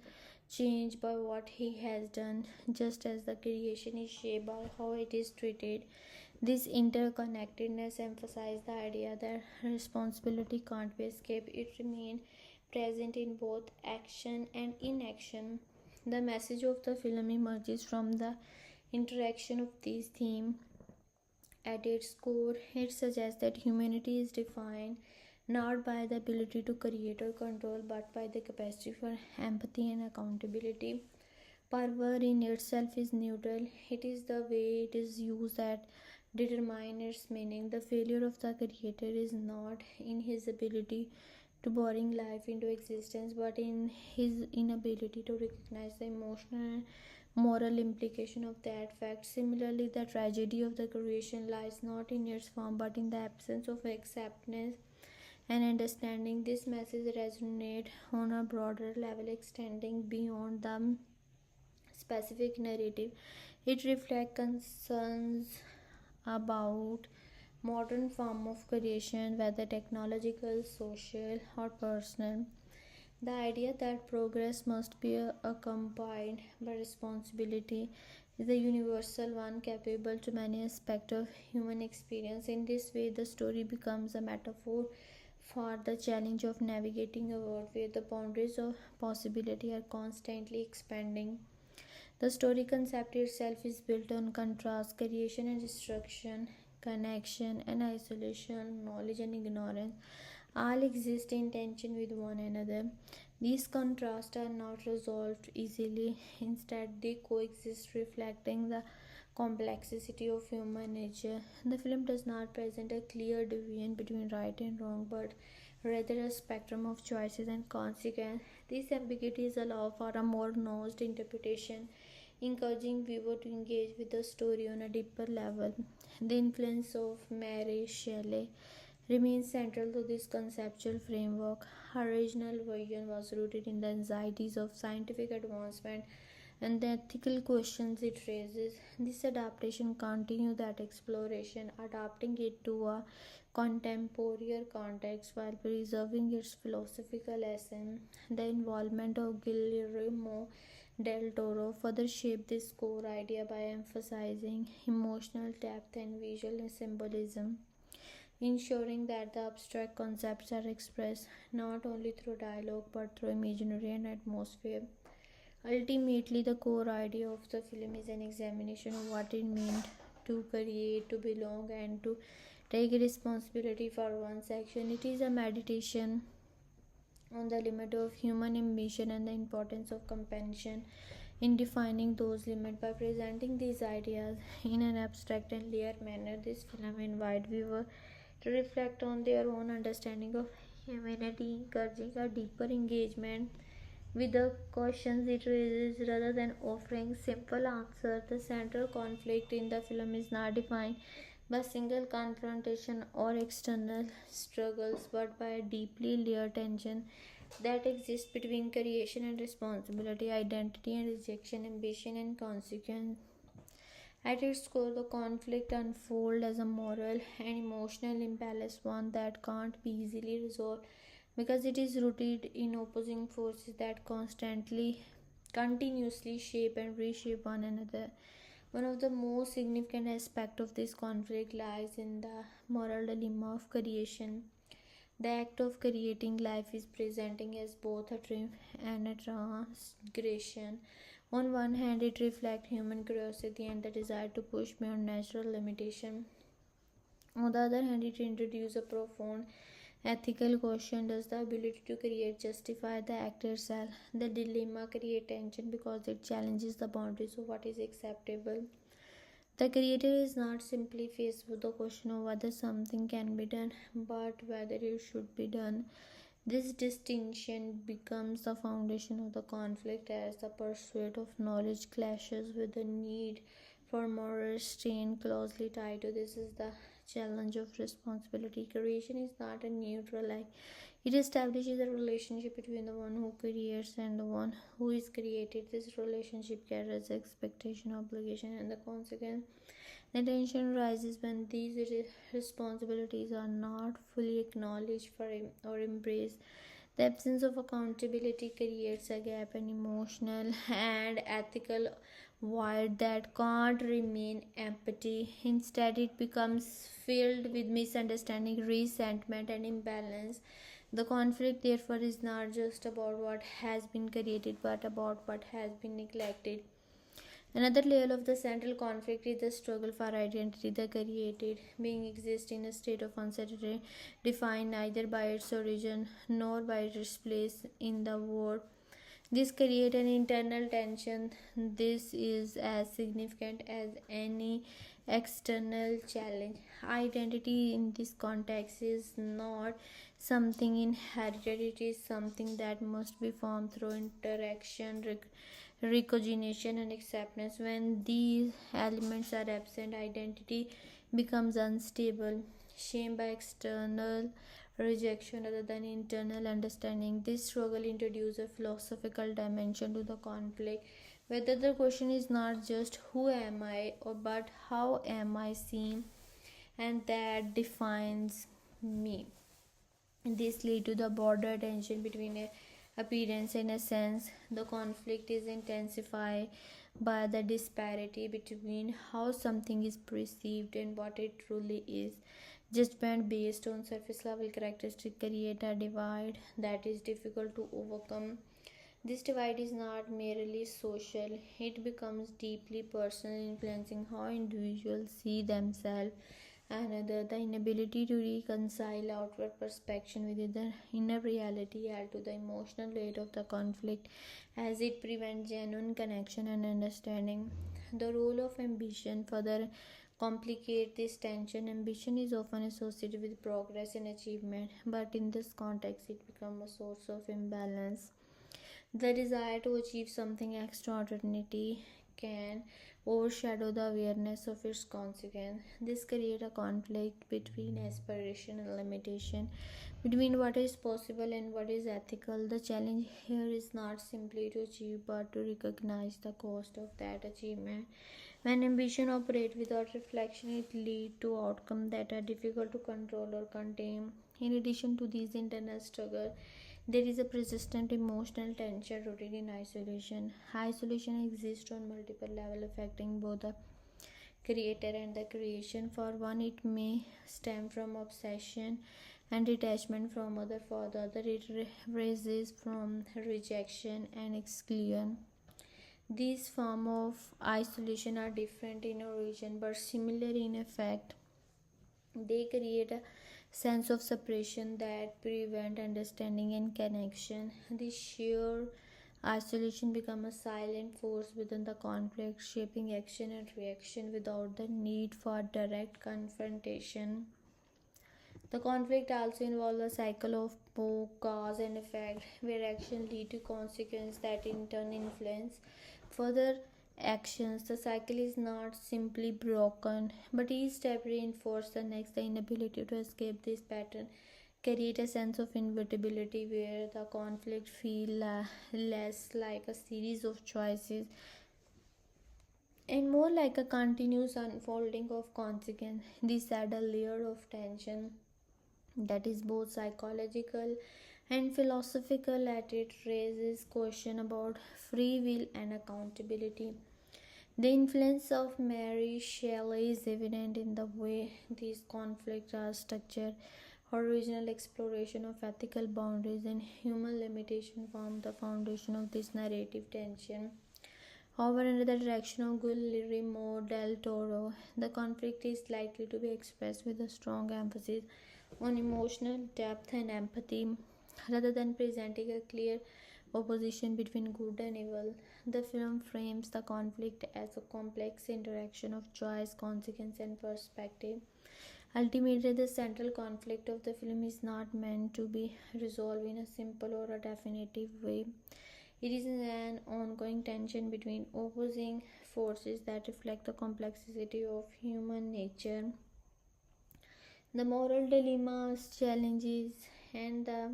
changed by what he has done, just as the creation is shaped by how it is treated. This interconnectedness emphasizes the idea that responsibility can't be escaped. It remains present in both action and inaction. The message of the film emerges from the interaction of these themes. At its core, it suggests that humanity is defined not by the ability to create or control, but by the capacity for empathy and accountability. Power in itself is neutral, it is the way it is used that determines its meaning. The failure of the creator is not in his ability to bring life into existence, but in his inability to recognize the emotional and moral implication of that fact. Similarly, the tragedy of the creation lies not in its form but in the absence of acceptance and understanding. This message resonates on a broader level, extending beyond the specific narrative. It reflects concerns about modern form of creation, whether technological, social, or personal. The idea that progress must be accompanied by responsibility is a universal one, capable to many aspects of human experience. In this way, the story becomes a metaphor for the challenge of navigating a world where the boundaries of possibility are constantly expanding. The story concept itself is built on contrast, creation and destruction, connection and isolation, knowledge and ignorance. All exist in tension with one another. These contrasts are not resolved easily, instead, they coexist, reflecting the complexity of human nature. The film does not present a clear division between right and wrong, but rather a spectrum of choices and consequences. These ambiguities allow for a more nuanced interpretation, encouraging viewer to engage with the story on a deeper level. The influence of Mary Shelley remains central to this conceptual framework. Her original vision was rooted in the anxieties of scientific advancement and the ethical questions it raises. This adaptation continues that exploration, adapting it to a contemporary context while preserving its philosophical essence. The involvement of Guillermo del Toro further shaped this core idea by emphasizing emotional depth and visual symbolism, ensuring that the abstract concepts are expressed not only through dialogue but through imaginary and atmosphere. Ultimately, the core idea of the film is an examination of what it means to create, to belong, and to take responsibility for one's action. It is a meditation on the limit of human ambition and the importance of compassion in defining those limits. By presenting these ideas in an abstract and layered manner, this film invites viewers to reflect on their own understanding of humanity, encouraging a deeper engagement with the questions it raises rather than offering simple answers. The central conflict in the film is not defined by single confrontation or external struggles, but by a deeply layered tension that exists between creation and responsibility, identity and rejection, ambition and consequence. At its core, the conflict unfolds as a moral and emotional imbalance, one that can't be easily resolved because it is rooted in opposing forces that continuously shape and reshape one another. One of the most significant aspects of this conflict lies in the moral dilemma of creation. The act of creating life is presenting as both a triumph and a transgression. On one hand, it reflects human curiosity and the desire to push beyond natural limitation. On the other hand, it introduces a profound ethical question: does the ability to create justify the act itself? The dilemma creates tension because it challenges the boundaries of what is acceptable. The creator is not simply faced with the question of whether something can be done, but whether it should be done. This distinction becomes the foundation of the conflict as the pursuit of knowledge clashes with the need for moral restraint. Closely tied to this is the challenge of responsibility. Creation is not a neutral act. It establishes a relationship between the one who creates and the one who is created. This relationship carries expectation, obligation, and the consequence. The tension rises when these responsibilities are not fully acknowledged or embraced. The absence of accountability creates a gap, an emotional and ethical void that can't remain empty. Instead, it becomes filled with misunderstanding, resentment, and imbalance. The conflict, therefore, is not just about what has been created but about what has been neglected. Another layer of the central conflict is the struggle for identity. The created being exists in a state of uncertainty, defined neither by its origin nor by its place in the world. This creates an internal tension. This is as significant as any external challenge. Identity in this context is not something inherited, it is something that must be formed through interaction, recognition, and acceptance. When these elements are absent, identity becomes unstable, shaped by external rejection rather than internal understanding. This struggle introduces a philosophical dimension to the conflict, whether the question is not just who am I, or but how am I seen, and that defines me. This leads to the border tension between appearance and essence. The conflict is intensified by the disparity between how something is perceived and what it truly is. Judgment based on surface level characteristics create a divide that is difficult to overcome. This divide is not merely social, it becomes deeply personal, influencing how individuals see themselves and other. The inability to reconcile outward perception with the inner reality add to the emotional weight of the conflict as it prevents genuine connection and understanding. The role of ambition further complicate this tension. Ambition is often associated with progress and achievement, but in this context it becomes a source of imbalance. The desire to achieve something extraordinary can overshadow the awareness of its consequence. This creates a conflict between aspiration and limitation, between what is possible and what is ethical. The challenge here is not simply to achieve but to recognize the cost of that achievement. When ambition operates without reflection, it leads to outcomes that are difficult to control or contain. In addition to these internal struggles, there is a persistent emotional tension rooted in isolation. Isolation exists on multiple levels, affecting both the creator and the creation. For one, it may stem from obsession and detachment from other. For the other, it arises from rejection and exclusion. These forms of isolation are different in origin but similar in effect. They create a sense of separation that prevent understanding and connection. This sheer isolation becomes a silent force within the conflict, shaping action and reaction without the need for direct confrontation. The conflict also involves a cycle of both cause and effect, where action lead to consequences that in turn influence further actions. The cycle is not simply broken, but each step reinforces the next. The inability to escape this pattern create a sense of inevitability, where the conflict feel less like a series of choices and more like a continuous unfolding of consequence. This add a layer of tension that is both psychological and philosophical. At it raises question about free will and accountability. The influence of Mary Shelley is evident in the way these conflicts are structured. Her original exploration of ethical boundaries and human limitation form the foundation of this narrative tension. However, under the direction of Guillermo del Toro, the conflict is likely to be expressed with a strong emphasis on emotional depth and empathy, rather than presenting a clear opposition between good and evil. The film frames the conflict as a complex interaction of choice, consequence, and perspective. Ultimately, the central conflict of the film is not meant to be resolved in a simple or a definitive way. It is an ongoing tension between opposing forces that reflect the complexity of human nature. The moral dilemmas, challenges, and the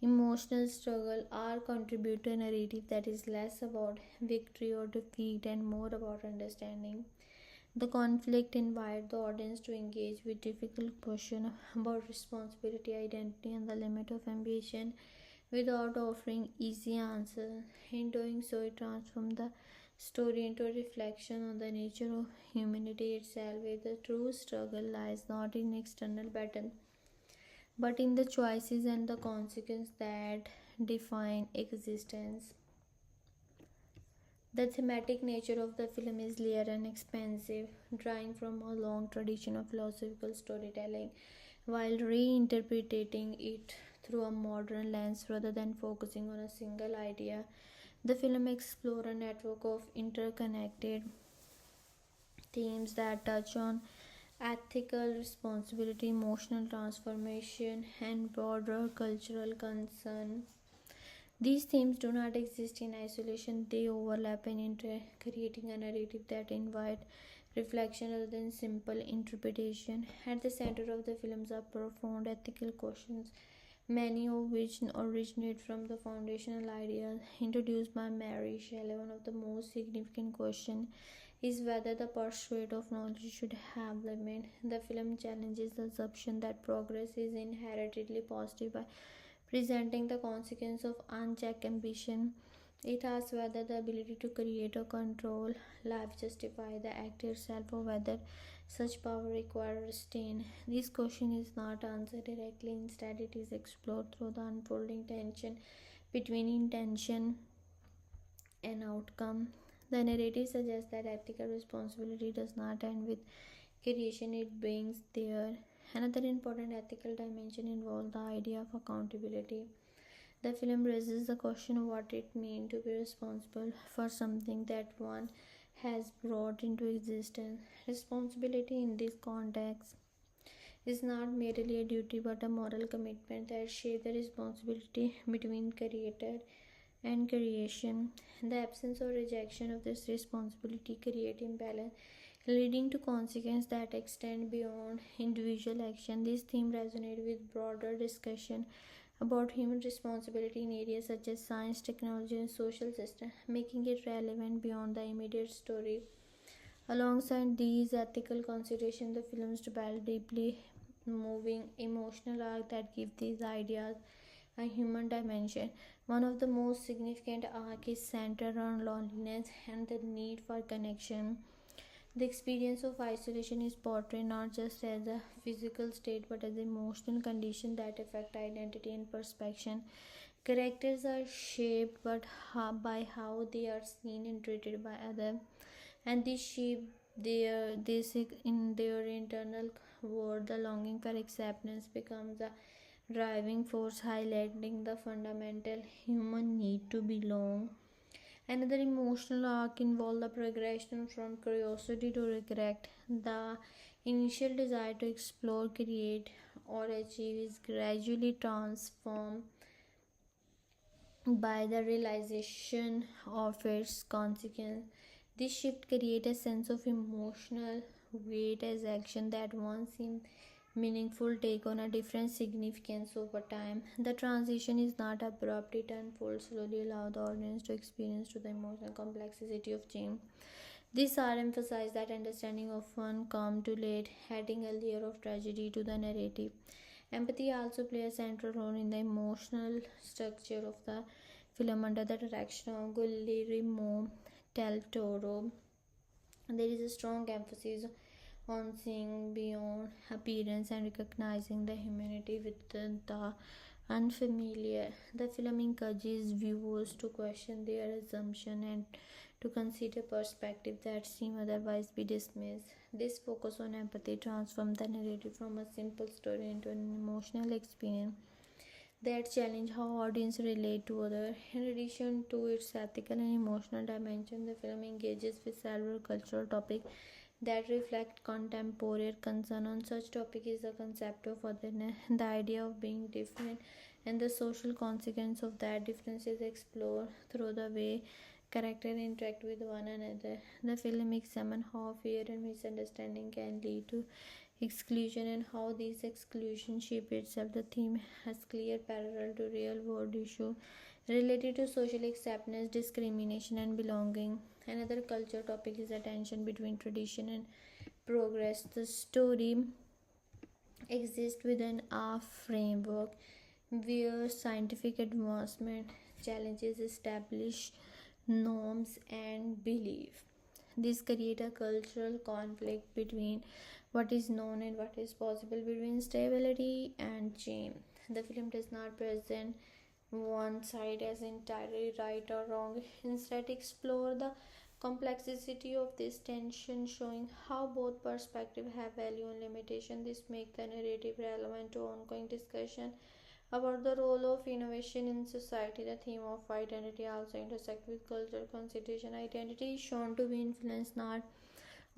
emotional struggle are contribute to a narrative that is less about victory or defeat and more about understanding. The conflict invites the audience to engage with difficult questions about responsibility, identity, and the limit of ambition without offering easy answers. In doing so, it transforms the story into a reflection on the nature of humanity itself, where the true struggle lies not in external battle but in the choices and the consequences that define existence. The thematic nature of the film is layered and expansive, drawing from a long tradition of philosophical storytelling while reinterpreting it through a modern lens rather than focusing on a single idea. The film explores a network of interconnected themes that touch on ethical responsibility, emotional transformation, and broader cultural concern. These themes do not exist in isolation, they overlap and creating a narrative that invites reflection rather than simple interpretation. At the center of the films are profound ethical questions, many of which originate from the foundational ideas introduced by Mary Shelley. One of the most significant questions is whether the pursuit of knowledge should have limit. The film challenges the assumption that progress is inherently positive by presenting the consequence of unchecked ambition. It asks whether the ability to create or control life justify the act itself or whether such power requires restraint. This question is not answered directly, instead, it is explored through the unfolding tension between intention and outcome. The narrative suggests that ethical responsibility does not end with creation, it brings there. Another important ethical dimension involves the idea of accountability. The film raises the question of what it means to be responsible for something that one has brought into existence. Responsibility in this context is not merely a duty but a moral commitment that shapes the responsibility between creator and creation. The absence or rejection of this responsibility create imbalance, leading to consequences that extend beyond individual action. This theme resonates with broader discussion about human responsibility in areas such as science, technology, and social systems, making it relevant beyond the immediate story. Alongside these ethical considerations, the films develop deeply moving emotional arc that give these ideas a human dimension. One of the most significant arcs is centered on loneliness and the need for connection. The experience of isolation is portrayed not just as a physical state but as an emotional condition that affect identity and perception. Characters are shaped by how they are seen and treated by others, and this shape in their internal world. The longing for acceptance becomes a driving force, highlighting the fundamental human need to belong. Another emotional arc involves the progression from curiosity to regret. The initial desire to explore, create, or achieve is gradually transformed by the realization of its consequence. This shift creates a sense of emotional weight as action that once seemed meaningful take on a different significance over time. The transition is not abrupt, it unfolds slowly, allow the audience to experience to the emotional complexity of change. This R emphasized that understanding often come too late, adding a layer of tragedy to the narrative. Empathy also plays a central role in the emotional structure of the film under the direction of Guillermo del Toro. There is a strong emphasis on seeing beyond appearance and recognizing the humanity within the unfamiliar. The film encourages viewers to question their assumption and to consider perspectives that seem otherwise be dismissed. This focus on empathy transforms the narrative from a simple story into an emotional experience that challenge how audience relate to others. In addition to its ethical and emotional dimension, the film engages with several cultural topics that reflect contemporary concern. On such topic is the concept of otherness, the idea of being different, and the social consequence of that difference is explored through the way characters interact with one another. The film examines how fear and misunderstanding can lead to exclusion and how these exclusions shape itself. The theme has clear parallel to real world issue related to social acceptance, discrimination, and belonging. Another culture topic is the tension between tradition and progress. The story exists within a framework where scientific advancement challenges established norms and belief. This creates a cultural conflict between what is known and what is possible, between stability and change. The film does not present one side as entirely right or wrong. Instead, explore the complexity of this tension, showing how both perspectives have value and limitation. This makes the narrative relevant to ongoing discussion about the role of innovation in society. The theme of identity also intersects with cultural consideration. Identity is shown to be influenced not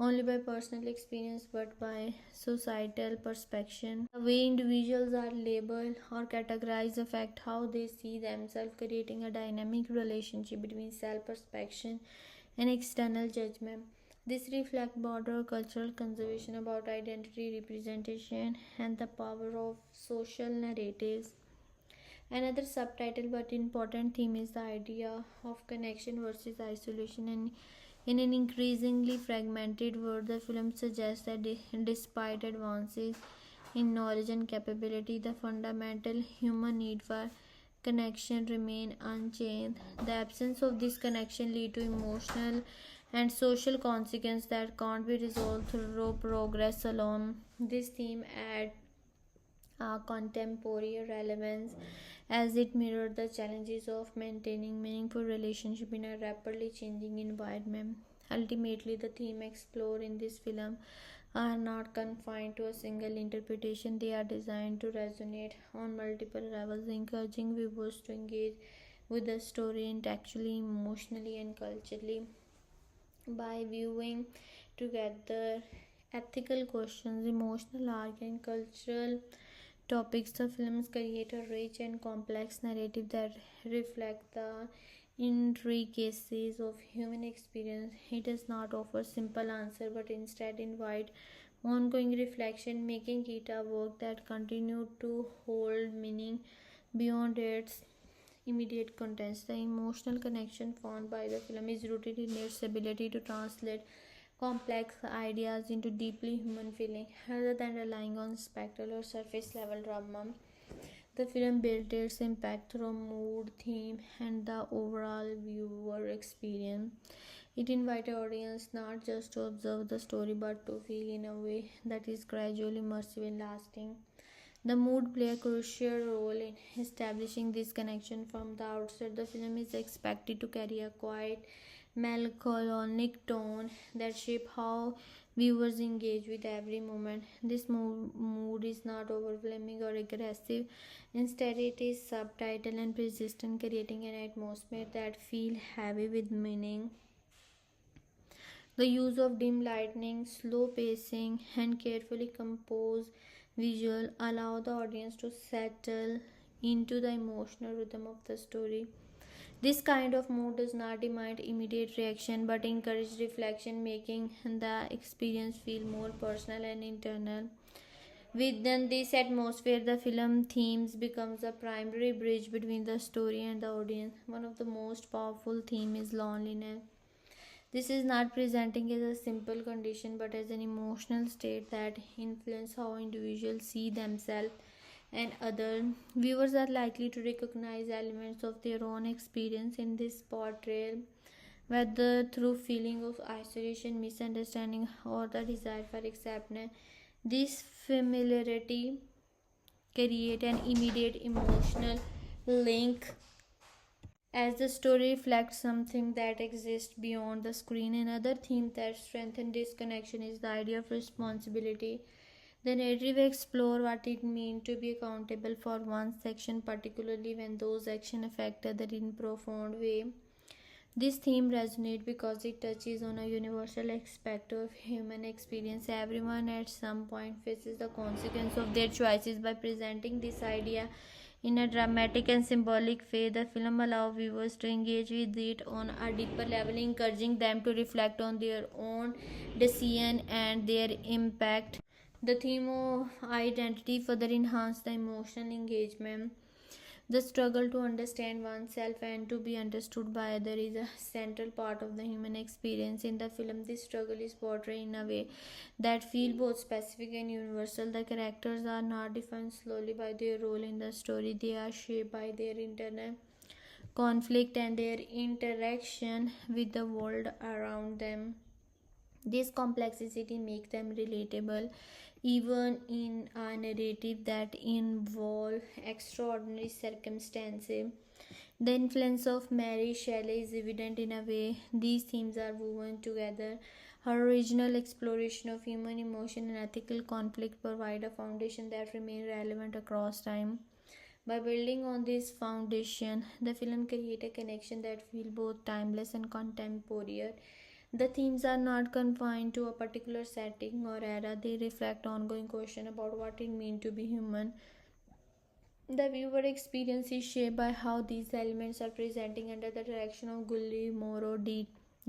only by personal experience but by societal perception. The way individuals are labeled or categorized affect how they see themselves, creating a dynamic relationship between self-perception and external judgment. This reflects broader cultural conservation about identity representation and the power of social narratives. Another subtitle but important theme is the idea of connection versus isolation. And in an increasingly fragmented world, the film suggests that despite advances in knowledge and capability, the fundamental human need for connection remain unchanged. The absence of this connection lead to emotional and social consequences that can't be resolved through progress alone. This theme adds contemporary relevance as it mirrored the challenges of maintaining meaningful relationship in a rapidly changing environment. Ultimately, the theme explored in this film are not confined to a single interpretation. They are designed to resonate on multiple levels, encouraging viewers to engage with the story intellectually, emotionally, and culturally. By viewing together ethical questions, emotional arc, and cultural topics. The films create a rich and complex narrative that reflect the intricacies of human experience. It does not offer simple answer but instead invite ongoing reflection, making it a work that continues to hold meaning beyond its immediate contents. The emotional connection found by the film is rooted in its ability to translate complex ideas into deeply human feeling rather than relying on spectacle or surface level drama. The film built its impact through mood, theme, and the overall viewer experience. It invited audience not just to observe the story but to feel in a way that is gradually immersive and lasting. The mood plays a crucial role in establishing this connection from the outset. The film is expected to carry a quiet, melancholic tone that shapes how viewers engage with every moment. This mood is not overwhelming or aggressive. Instead, it is subtle and persistent, creating an atmosphere that feels heavy with meaning. The use of dim lighting, slow pacing, and carefully composed visual allow the audience to settle into the emotional rhythm of the story. This kind of mood does not demand immediate reaction but encourages reflection, making the experience feel more personal and internal. Within this atmosphere, the film themes becomes a primary bridge between the story and the audience. One of the most powerful themes is loneliness. This is not presenting as a simple condition but as an emotional state that influences how individuals see themselves and others. Viewers are likely to recognize elements of their own experience in this portrayal, whether through feeling of isolation, misunderstanding, or the desire for acceptance. This familiarity create an immediate emotional link as the story reflects something that exists beyond the screen. Another theme that strengthens this connection is the idea of responsibility. The narrative explores what it means to be accountable for one's action, particularly when those actions affect others in profound way. This theme resonates because it touches on a universal aspect of human experience. Everyone at some point faces the consequence of their choices. By presenting this idea in a dramatic and symbolic way, the film allows viewers to engage with it on a deeper level, encouraging them to reflect on their own decision and their impact. The theme of identity further enhances the emotional engagement. The struggle to understand oneself and to be understood by others is a central part of the human experience. In the film, this struggle is portrayed in a way that feels both specific and universal. The characters are not defined solely by their role in the story, they are shaped by their internal conflict and their interaction with the world around them. This complexity makes them relatable even in a narrative that involve extraordinary circumstances. The influence of Mary Shelley is evident in a way these themes are woven together. Her original exploration of human emotion and ethical conflict provide a foundation that remains relevant across time. By building on this foundation, the film creates a connection that feels both timeless and contemporary. The themes are not confined to a particular setting or era, they reflect ongoing questions about what it means to be human. The viewer experience is shaped by how these elements are presenting under the direction of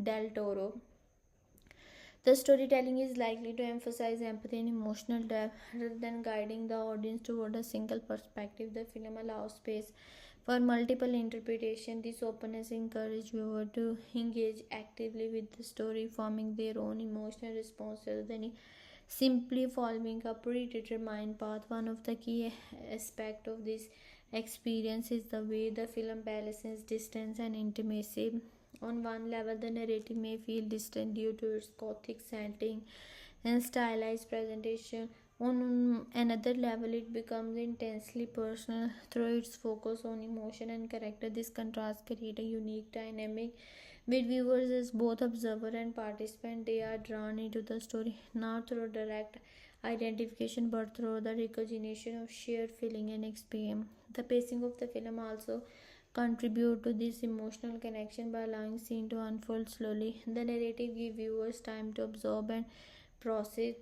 Del Toro. The storytelling is likely to emphasize empathy and emotional depth rather than guiding the audience toward a single perspective. The film allows space for multiple interpretation. This openness encourages viewers to engage actively with the story, forming their own emotional response rather than simply following a predetermined path. One of the key aspects of this experience is the way the film balances distance and intimacy. On one level, the narrative may feel distant due to its gothic setting and stylized presentation. On another level, it becomes intensely personal through its focus on emotion and character. This contrast creates a unique dynamic with viewers as both observer and participant. They are drawn into the story not through direct identification but through the recognition of shared feeling and experience. The pacing of the film also contribute to this emotional connection by allowing scene to unfold slowly. The narrative gives viewers time to absorb and process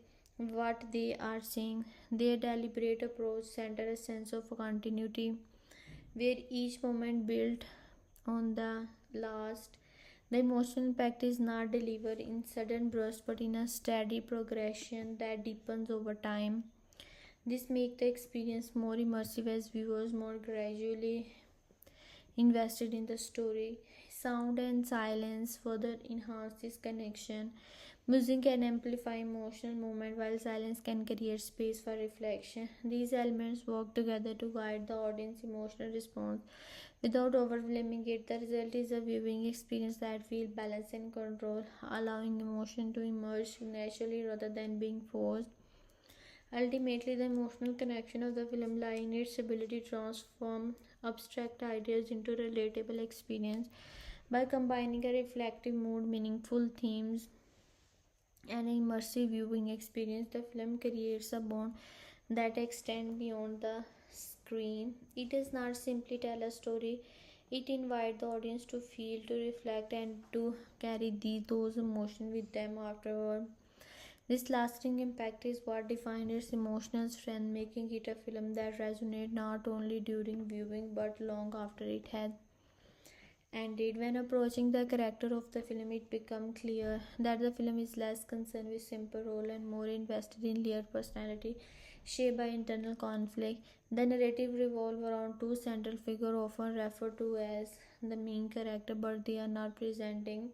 what they are saying. Their deliberate approach centers a sense of continuity where each moment built on the last. The emotional impact is not delivered in sudden bursts but in a steady progression that deepens over time. This makes the experience more immersive as viewers more gradually invested in the story. Sound and silence further enhance this connection. Music can amplify emotional moment while silence can create space for reflection. These elements work together to guide the audience's emotional response without overwhelming it. The result is a viewing experience that feels balanced and controlled, allowing emotion to emerge naturally rather than being forced. Ultimately, the emotional connection of the film lies in its ability to transform abstract ideas into relatable experience by combining a reflective mood, meaningful themes, and an immersive viewing experience. The film creates a bond that extends beyond the screen. It does not simply tell a story, it invites the audience to feel, to reflect, and to carry those emotions with them afterward. This lasting impact is what defines its emotional strength, making it a film that resonates not only during viewing but long after it has ended. When approaching the character of the film, it becomes clear that the film is less concerned with simple role and more invested in layered personality shaped by internal conflict. The narrative revolves around two central figures, often referred to as the main character, but they are not presenting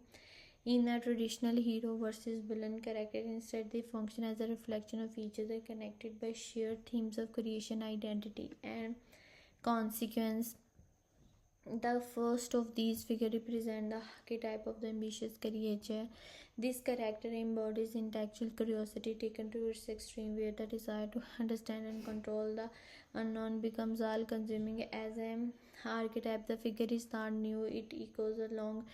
in a traditional hero versus villain character. Instead, they function as a reflection of each other, connected by shared themes of creation, identity, and consequence. The first of these figures represent the archetype of the ambitious creature. This character embodies intellectual curiosity taken to its extreme, where the desire to understand and control the unknown becomes all-consuming. As an archetype, the figure is not new; it echoes a long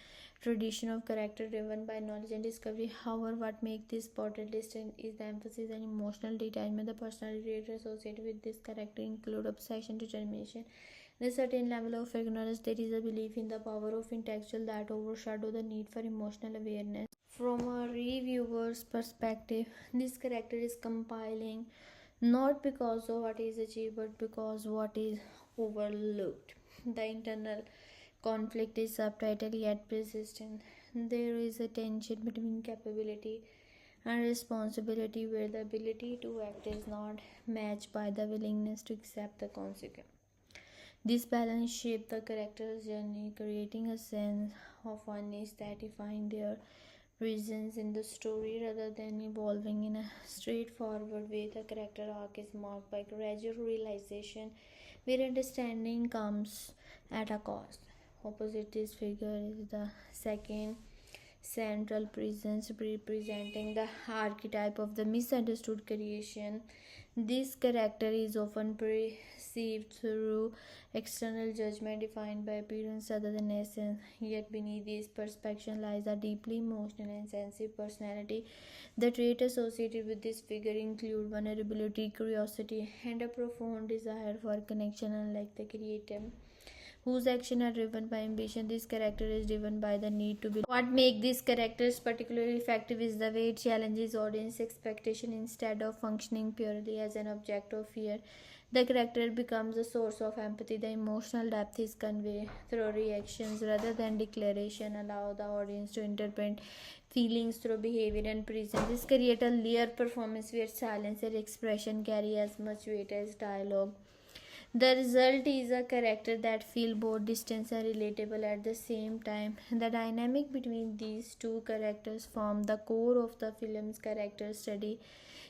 tradition of character driven by knowledge and discovery. However, what makes this portrait distinct is the emphasis on emotional detachment. The personality traits associated with this character include obsession, determination, a certain level of ignorance. There is a belief in the power of intellectual that overshadow the need for emotional awareness. From a reviewer's perspective, this character is compelling not because of what is achieved but because what is overlooked. The internal conflict is subtitle yet persistent. There is a tension between capability and responsibility where the ability to act is not matched by the willingness to accept the consequence. This balance shapes the character's journey, creating a sense of oneness that defines their reasons in the story rather than evolving in a straightforward way. The character arc is marked by gradual realization where understanding comes at a cost. Opposite this figure is the second central presence, representing the archetype of the misunderstood creation. This character is often perceived through external judgment defined by appearance rather than essence. Yet beneath this perception lies a deeply emotional and sensitive personality. The traits associated with this figure include vulnerability, curiosity, and a profound desire for connection. Unlike the creator, whose actions are driven by ambition, this character is driven by the need to be. What makes these characters particularly effective is the way it challenges audience expectation. Instead of functioning purely as an object of fear, the character becomes a source of empathy. The emotional depth is conveyed through reactions rather than declaration, allow the audience to interpret feelings through behavior and presence. This creates a layered performance where silence and expression carry as much weight as dialogue. The result is a character that feels both distant and relatable at the same time. The dynamic between these two characters form the core of the film's character study.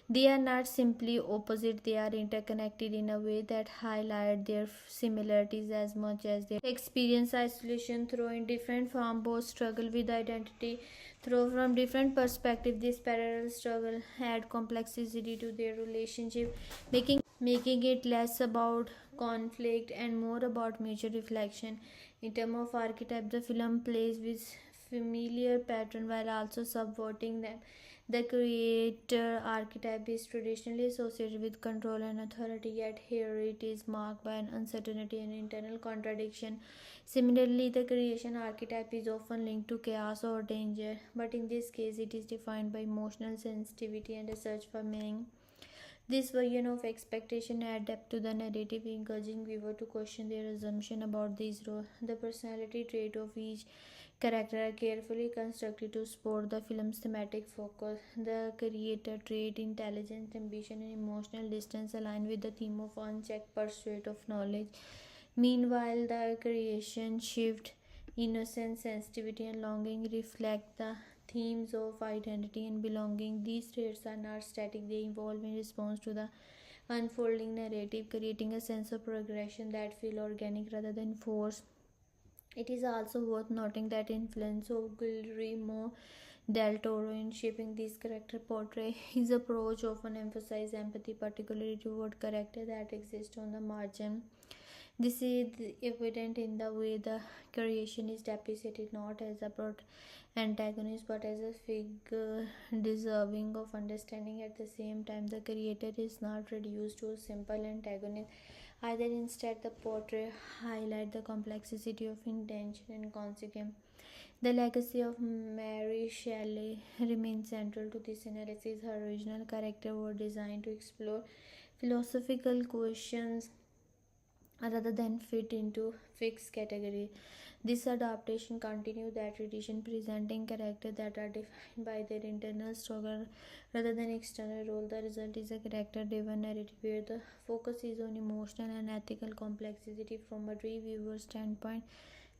They are not simply opposite, they are interconnected in a way that highlight their similarities as much as they experience isolation through in different form. Both struggle with identity through from different perspectives. This parallel struggle add complexity to their relationship, making it less about conflict and more about mutual reflection. In terms of archetype, the film plays with familiar pattern while also subverting them. The creator archetype is traditionally associated with control and authority, yet here it is marked by an uncertainty and internal contradiction. Similarly, the creation archetype is often linked to chaos or danger, but in this case, it is defined by emotional sensitivity and a search for meaning. This version of expectation adds depth to the narrative, encouraging viewer to question their assumption about these roles. The personality trait of each character are carefully constructed to support the film's thematic focus. The creator trait, intelligence, ambition, and emotional distance align with the theme of unchecked pursuit of knowledge. Meanwhile, the creation shift, innocence, sensitivity, and longing reflect the themes of identity and belonging. These traits are not static, they evolve in response to the unfolding narrative, creating a sense of progression that feels organic rather than forced. It is also worth noting that influence of Guillermo del Toro in shaping this character portrait. His approach often emphasizes empathy, particularly toward characters that exist on the margin. This is evident in the way the creation is depicted not as a antagonist but as a figure deserving of understanding. At the same time, the creator is not reduced to a simple antagonist either. Instead, the portrait highlights the complexity of intention and consequence. The legacy of Mary Shelley remains central to this analysis. Her original character were designed to explore philosophical questions rather than fit into fixed category. This adaptation continues that tradition, presenting characters that are defined by their internal struggle rather than external role. The result is a character-driven narrative where the focus is on emotional and ethical complexity. From a reviewer standpoint,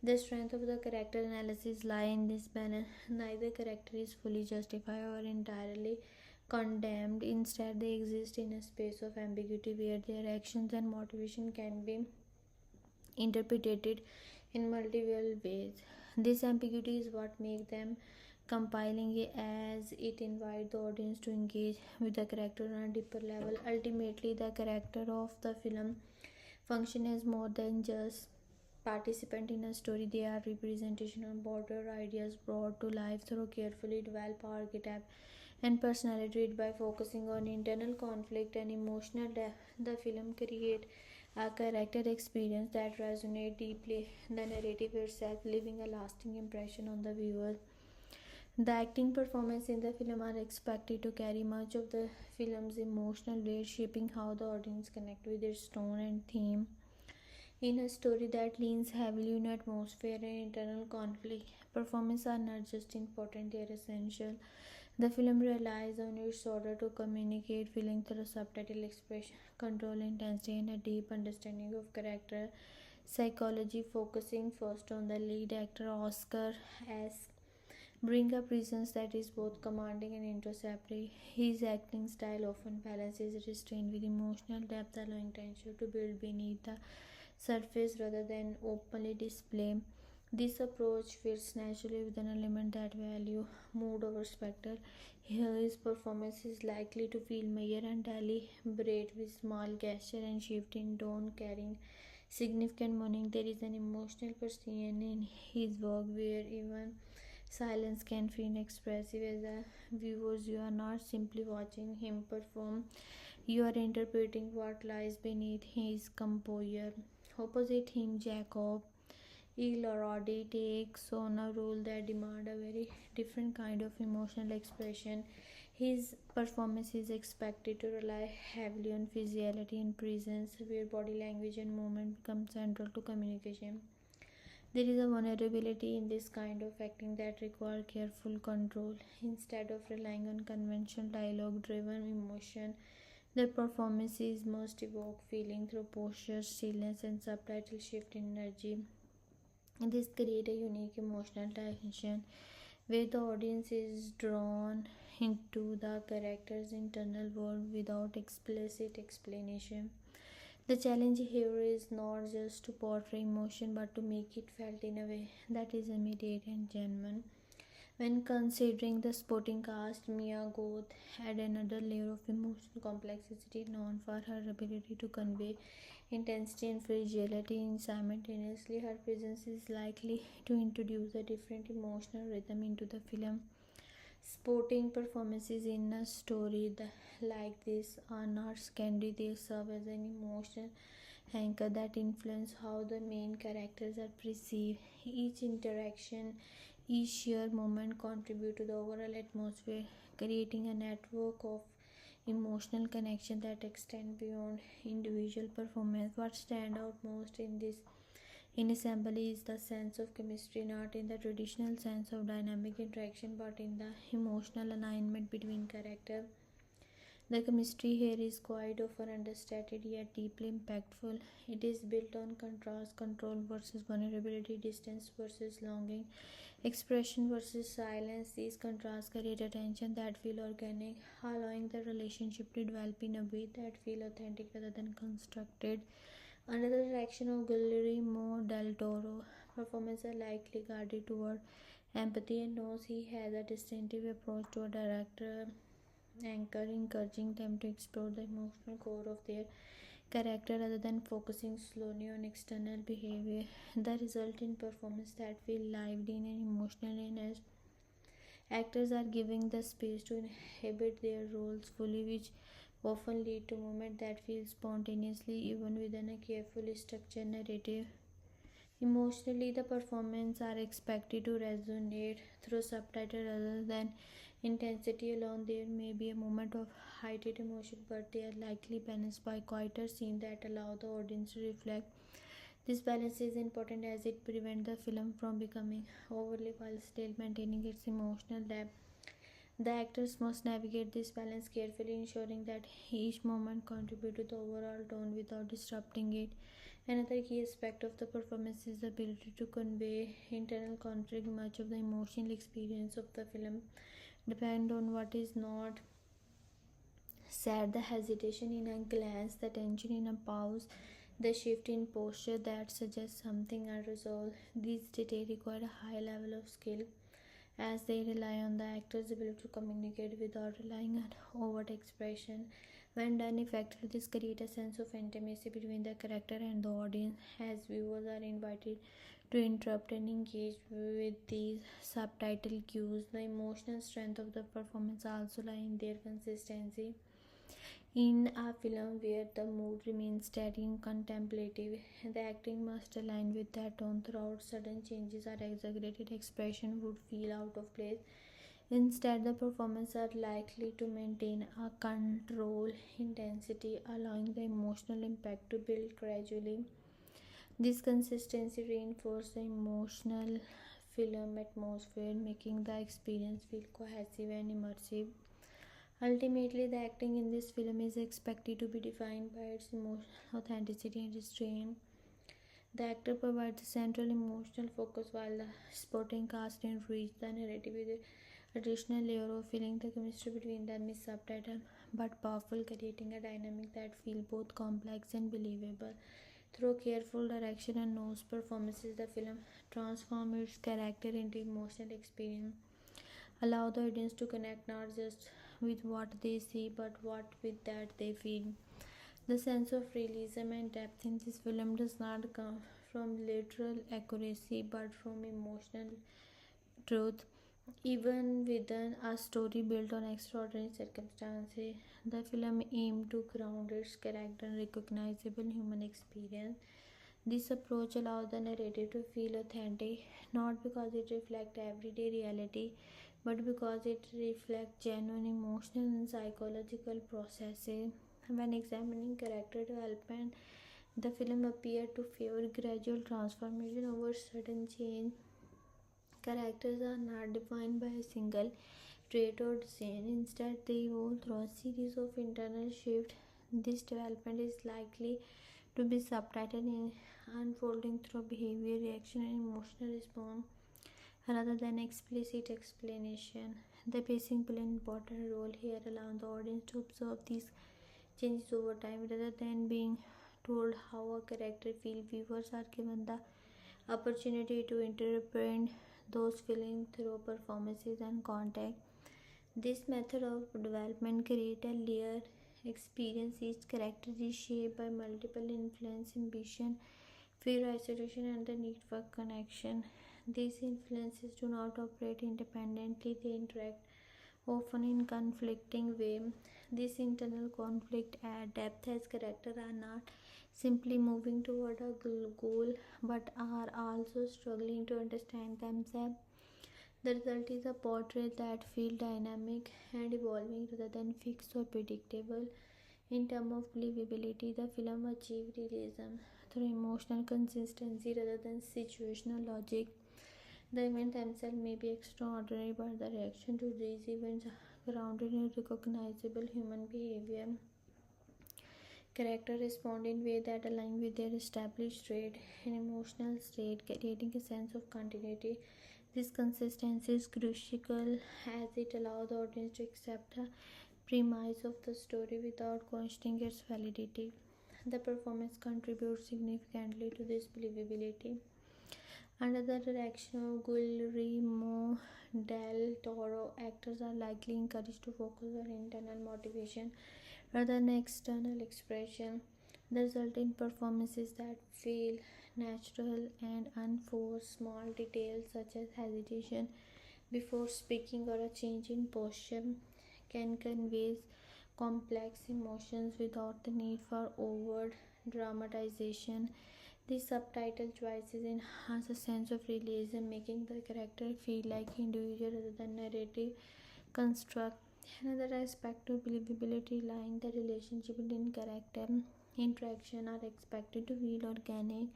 the strength of the character analysis lies in this balance. Neither character is fully justified or entirely condemned. Instead, they exist in a space of ambiguity where their actions and motivation can be interpreted in multiple ways. This ambiguity is what makes them compelling, as it invites the audience to engage with the character on a deeper level. Ultimately, the character of the film function as more than just participant in a story. They are representation of broader ideas brought to life through carefully developed archetype and personality. By focusing on internal conflict and emotional depth, the film creates a character experience that resonates deeply. The narrative itself leaving a lasting impression on the viewer. The acting performance in the film are expected to carry much of the film's emotional weight, shaping how the audience connect with its tone and theme. In a story that leans heavily on atmosphere and internal conflict, performances are not just important, they are essential. The film relies on its order to communicate feeling through subtitle expression, control, intensity, and a deep understanding of character psychology. Focusing first on the lead actor, Oscar S. bring a presence that is both commanding and introspective. His acting style often balances restraint with emotional depth, allowing tension to build beneath the surface rather than openly display. This approach fits naturally with an element that value mood over spectacle. Here his performance is likely to feel measured and deliberate, with small gesture and shift in tone carrying significant meaning. There is an emotional precision in his work where even silence can feel expressive. As a viewer, you are not simply watching him perform, you are interpreting what lies beneath his composure. Opposite him, Jacob Elordi takes on a role that demands a very different kind of emotional expression. His performance is expected to rely heavily on physicality and presence, where body language and movement become central to communication. There is a vulnerability in this kind of acting that requires careful control. Instead of relying on conventional dialogue driven emotion, their performances must evoke feeling through posture, stillness, and subtitle shift in energy. This creates a unique emotional tension where the audience is drawn into the character's internal world without explicit explanation. The challenge here is not just to portray emotion but to make it felt in a way that is immediate and genuine. When considering the supporting cast, Mia Goth had another layer of emotional complexity, known for her ability to convey intensity and fragility simultaneously. Her presence is likely to introduce a different emotional rhythm into the film, Sporting performances in a story like this are not secondary, they serve as an emotional anchor that influence how the main characters are perceived. Each interaction, each sheer moment contribute to the overall atmosphere, creating a network of emotional connection that extend beyond individual performance. What stand out most in this in assembly is the sense of chemistry, not in the traditional sense of dynamic interaction, but in the emotional alignment between character. The chemistry here is quite often understated yet deeply impactful. It is built on contrast, control versus vulnerability, distance versus longing, expression versus silence. These contrasts create a tension that feel organic, allowing the relationship to develop in a way that feel authentic rather than constructed. Another direction of Guillermo del Toro performance are likely guarded toward empathy and knows he has a distinctive approach to a director anchor, encouraging them to explore the emotional core of their character rather than focusing solely on external behavior. The result in performance that feel lively and emotionally honest. Actors are given the space to inhabit their roles fully, which often lead to moments that feel spontaneously even within a carefully structured narrative. Emotionally, the performances are expected to resonate through subtitle rather than intensity alone. There may be a moment of heightened emotion, but they are likely balanced by quieter scenes that allow the audience to reflect. This balance is important as it prevents the film from becoming overly while still maintaining its emotional depth. The actors must navigate this balance carefully, ensuring that each moment contributes to the overall tone without disrupting it. Another key aspect of the performance is the ability to convey internal conflict. Much of the emotional experience of the film depend on what is not said, the hesitation in a glance, the tension in a pause, the shift in posture that suggests something unresolved. These details require a high level of skill as they rely on the actor's ability to communicate without relying on overt expression. When done effectively, this creates a sense of intimacy between the character and the audience, as viewers are invited to interrupt and engage with these subtitle cues. The emotional strength of the performance also lies in their consistency. In a film where the mood remains steady and contemplative, the acting must align with that tone throughout. Sudden changes or exaggerated expression would feel out of place. Instead, the performers are likely to maintain a controlled intensity, allowing the emotional impact to build gradually. This consistency reinforces the emotional film atmosphere, making the experience feel cohesive and immersive. Ultimately, the acting in this film is expected to be defined by its emotional authenticity and restraint. The actor provides a central emotional focus while the supporting cast enrich the narrative with an additional layer of feeling. The chemistry between them is subtle but powerful, creating a dynamic that feels both complex and believable. Through careful direction and nose performances, the film transforms its character into emotional experience, allow the audience to connect not just with what they see but what with that they feel. The sense of realism and depth in this film does not come from literal accuracy but from emotional truth. Even within a story built on extraordinary circumstances, the film aimed to ground its character in recognizable human experience. This approach allows the narrative to feel authentic, not because it reflects everyday reality, but because it reflects genuine emotional and psychological processes. When examining character development, the film appeared to favor gradual transformation over sudden change. Characters are not defined by a single trait or decision. Instead, they evolve through a series of internal shifts. This development is likely to be subtitled in unfolding through behavior, reaction, and emotional response rather than explicit explanation. The pacing plays an important role here, allowing the audience to observe these changes over time rather than being told how a character feels. Viewers are given the opportunity to interpret those feelings through performances and context. This method of development creates a layered experience. Each character is shaped by multiple influences, ambition, fear, isolation, and the need for connection. These influences do not operate independently, they interact, often in conflicting way. This internal conflict at depth as characters are not simply moving toward a goal but are also struggling to understand themselves. The result is a portrait that feels dynamic and evolving rather than fixed or predictable. In terms of believability, the film achieved realism through emotional consistency rather than situational logic. The events themselves may be extraordinary, but the reaction to these events are grounded in recognizable human behavior. Characters respond in ways that align with their established trait and emotional state, creating a sense of continuity. This consistency is crucial as it allows the audience to accept the premise of the story without questioning its validity. The performance contributes significantly to this believability. Under the direction of Guillermo del Toro, actors are likely encouraged to focus on internal motivation rather than external expression. The resulting performances that feel natural and unforced, small details such as hesitation before speaking or a change in posture can convey complex emotions without the need for overt dramatization. These subtitle choices enhance a sense of realism, making the character feel like individual rather than narrative construct. Another aspect of believability lies in the relationship between character. Interaction are expected to feel organic,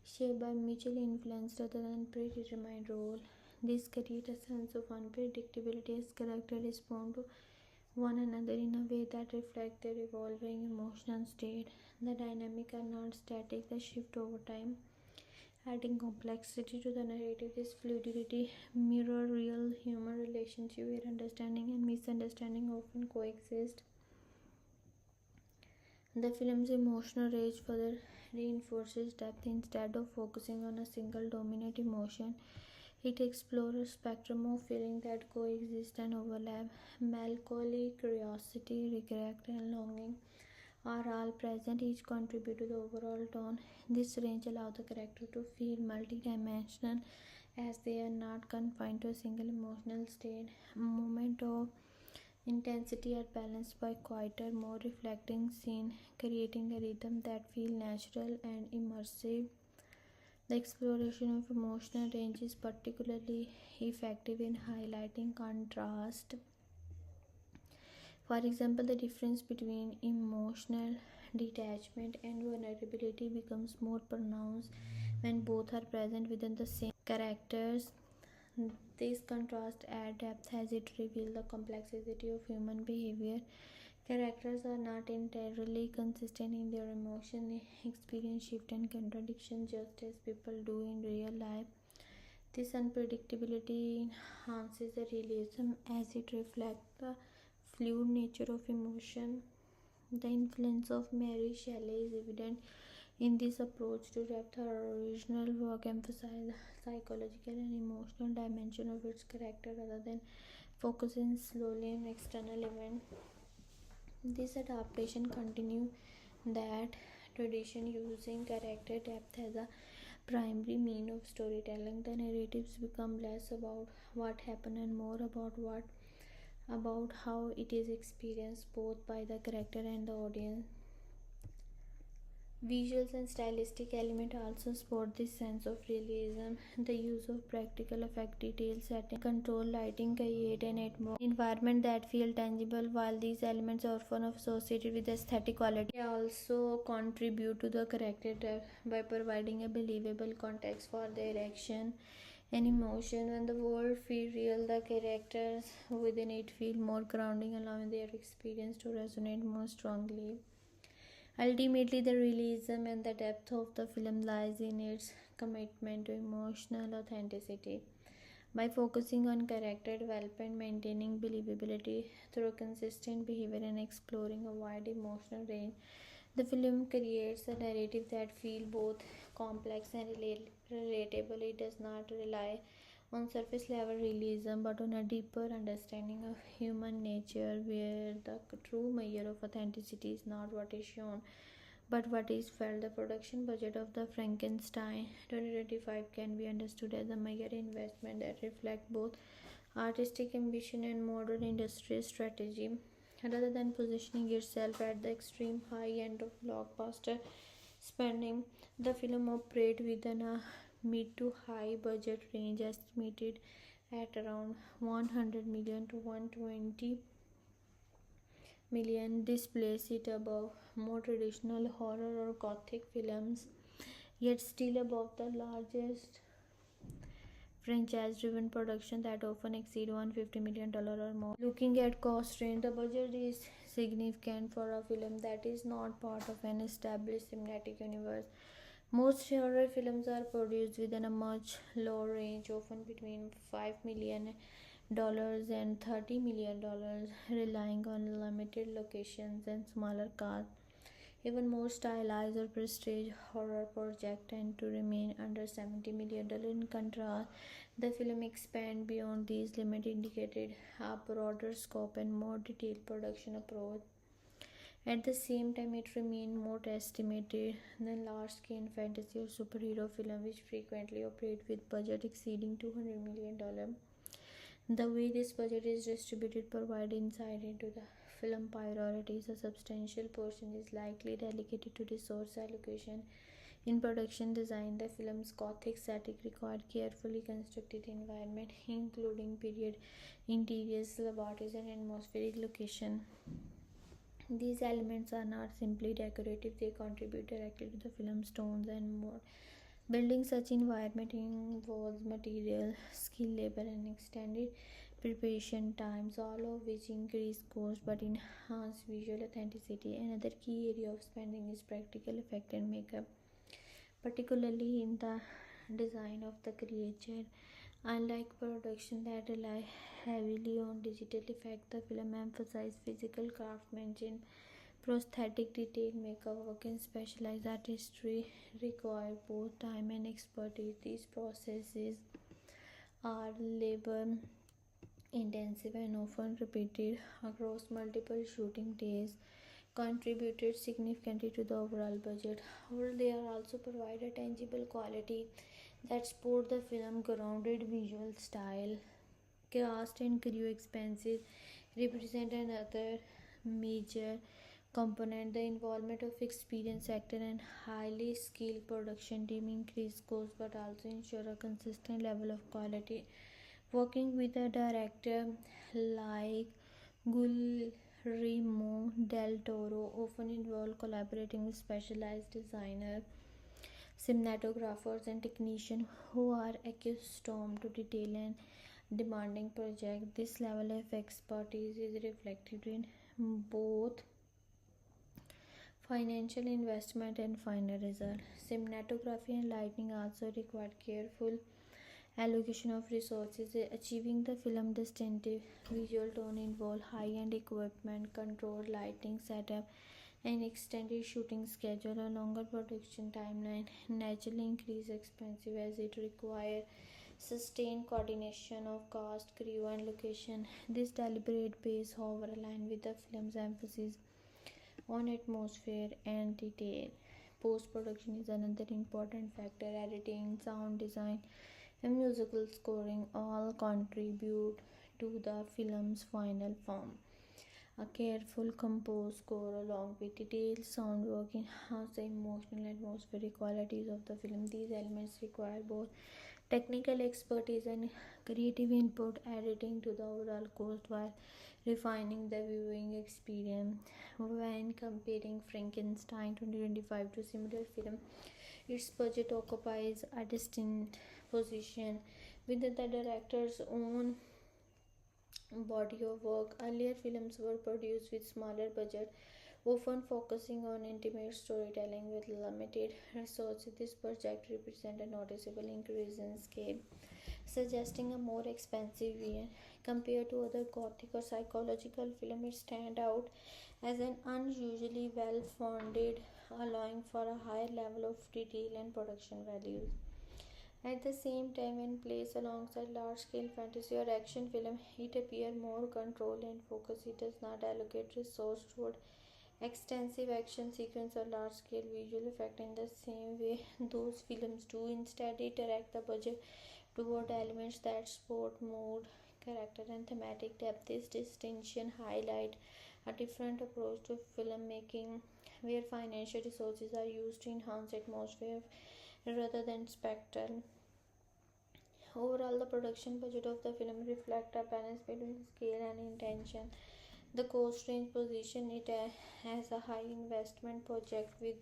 shaped by mutual influence rather than predetermined role. This creates a sense of unpredictability as characters respond to one another in a way that reflects their evolving emotional state. The dynamic are not static, they shift over time, adding complexity to the narrative. This fluidity mirror real human relationship where understanding and misunderstanding often coexist. The film's emotional range further reinforces depth. Instead of focusing on a single dominant emotion, it explores a spectrum of feelings that coexist and overlap. Melancholy, curiosity, regret, and longing are all present, each contribute to the overall tone. This range allows the character to feel multidimensional as they are not confined to a single emotional state. Moment of intensity are balanced by quieter, more reflecting scene, creating a rhythm that feels natural and immersive. The exploration of emotional range is particularly effective in highlighting contrast. For example, the difference between emotional detachment and vulnerability becomes more pronounced when both are present within the same characters. This contrast adds depth as it reveals the complexity of human behavior. Characters are not entirely consistent in their emotion, experience shift and contradiction just as people do in real life. This unpredictability enhances the realism as it reflects the fluid nature of emotion. The influence of Mary Shelley is evident in this approach to depth. Her original work emphasized the psychological and emotional dimension of its character rather than focusing solely on external events. This adaptation continues that tradition, using character depth as a primary mean of storytelling. The narratives become less about what happened and more about how it is experienced both by the character and the audience. Visuals and stylistic elements also support this sense of realism. The use of practical effect details, setting, control, lighting create an environment that feel tangible. While these elements are often associated with aesthetic quality, they also contribute to the character depth by providing a believable context for their action and emotion. When the world feels real, the characters within it feel more grounding, allowing their experience to resonate more strongly. Ultimately, the realism and the depth of the film lies in its commitment to emotional authenticity. By focusing on character development, maintaining believability through consistent behavior, and exploring a wide emotional range, the film creates a narrative that feels both complex and relatable. It does not rely on surface level realism but on a deeper understanding of human nature, where the true measure of authenticity is not what is shown but what is felt. The production budget of the Frankenstein 2025 can be understood as a major investment that reflects both artistic ambition, and modern industry strategy. Rather than positioning itself at the extreme high end of blockbuster spending, the film operated within a mid to high budget range estimated at around 100 million to 120 million. This places it above more traditional horror or gothic films, yet still above the largest franchise driven production that often exceed $150 million or more. Looking at cost range, the budget is significant for a film that is not part of an established cinematic universe. Most horror films are produced within a much lower range, often between $5 million and $30 million, relying on limited locations and smaller casts. Even more stylized or prestige horror projects tend to remain under $70 million. In contrast, the film expands beyond these limits, indicated a broader scope and more detailed production approach. At the same time, it remains more estimated than large-scale fantasy or superhero films, which frequently operate with budget exceeding $200 million. The way this budget is distributed provides insight into the film priorities. A substantial portion is likely dedicated to resource allocation. In production design, the film's gothic setting required carefully constructed environment, including period interiors, laboratories, and atmospheric location. These elements are not simply decorative, they contribute directly to the film's tones and mood. Building such environment involves material, skill, labor, and extended preparation times, all of which increase cost but enhance visual authenticity. Another key area of spending is practical effect and makeup, particularly in the design of the creature. Unlike production that rely heavily on digital effects, the film emphasizes physical craftsmanship. Prosthetic detail, makeup work, and specialized artistry require both time and expertise. These processes are labor intensive and often repeated across multiple shooting days, contributed significantly to the overall budget. However, they are also provide a tangible quality that support the film grounded visual style. Cast and crew expenses represent another major component. The involvement of experienced actor and highly skilled production team increase costs but also ensure a consistent level of quality. Working with a director like Guillermo del Toro often involve collaborating with specialized designers, cinematographers, and technicians who are accustomed to detail and demanding projects. This level of expertise is reflected in both financial investment and final result. Cinematography and lighting also require careful allocation of resources. Achieving the film distinctive visual tone involve high-end equipment, controlled lighting setup, and extended shooting schedule. A longer production timeline naturally increase expensive as it requires sustained coordination of cast, crew, and location. This deliberate pace, however, aligns with the film's emphasis on atmosphere and detail. Post production is another important factor. Editing, sound design, and musical scoring all contribute to the film's final form. A careful composed score along with detailed sound work enhance the emotional and atmospheric qualities of the film. These elements require both technical expertise and creative input, adding to the overall cost while refining the viewing experience. When comparing Frankenstein 2025 to similar film, its budget occupies a distinct position within the director's own body of work. Earlier films were produced with smaller budget, often focusing on intimate storytelling with limited resources. This project represents a noticeable increase in scale, suggesting a more expensive vision. Compared to other gothic or psychological films, it stands out as an unusually well funded, allowing for a higher level of detail and production values. At the same time, when placed alongside large-scale fantasy or action film, it appears more controlled and focused. It does not allocate resources toward extensive action sequence or large-scale visual effect in the same way those films do. Instead, it direct the budget toward elements that support mood, character and thematic depth. This distinction highlight a different approach to filmmaking where financial resources are used to enhance atmosphere rather than spectacle. Overall, the production budget of the film reflects a balance between scale and intention. The cost range position it as a high investment project with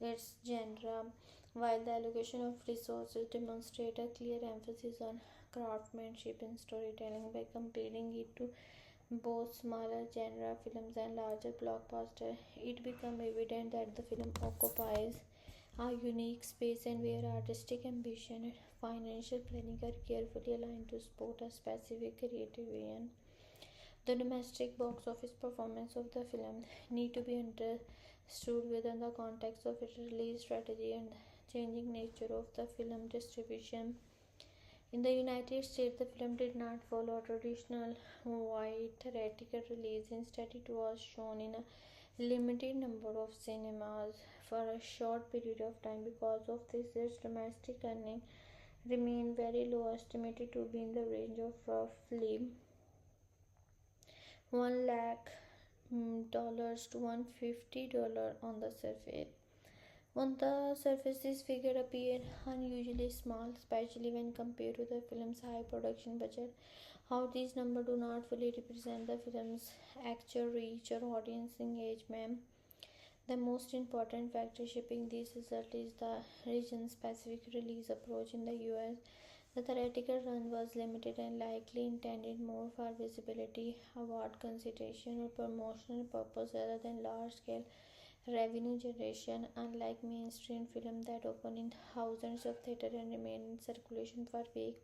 its genre, while the allocation of resources demonstrate a clear emphasis on craftsmanship in storytelling. By comparing it to both smaller genre films and larger blockbusters, it becomes evident that the film occupies a unique space and where artistic ambition and financial planning are carefully aligned to support a specific creative vision. The domestic box office performance of the film need to be understood within the context of its release strategy and changing nature of the film distribution. In the United States, the film did not follow a traditional wide theatrical release. Instead, it was shown in a limited number of cinemas for a short period of time. Because of this, its domestic earnings remain very low, estimated to be in the range of roughly 1 lakh dollars to $150 on the surface. On the surface, this figure appears unusually small, especially when compared to the film's high production budget. How these numbers do not fully represent the film's actual reach or audience engagement. The most important factor shaping this result is the region-specific release approach in the US. The theatrical run was limited and likely intended more for visibility, award consideration, or promotional purpose rather than large-scale revenue generation. Unlike mainstream films that open in thousands of theaters and remain in circulation for weeks,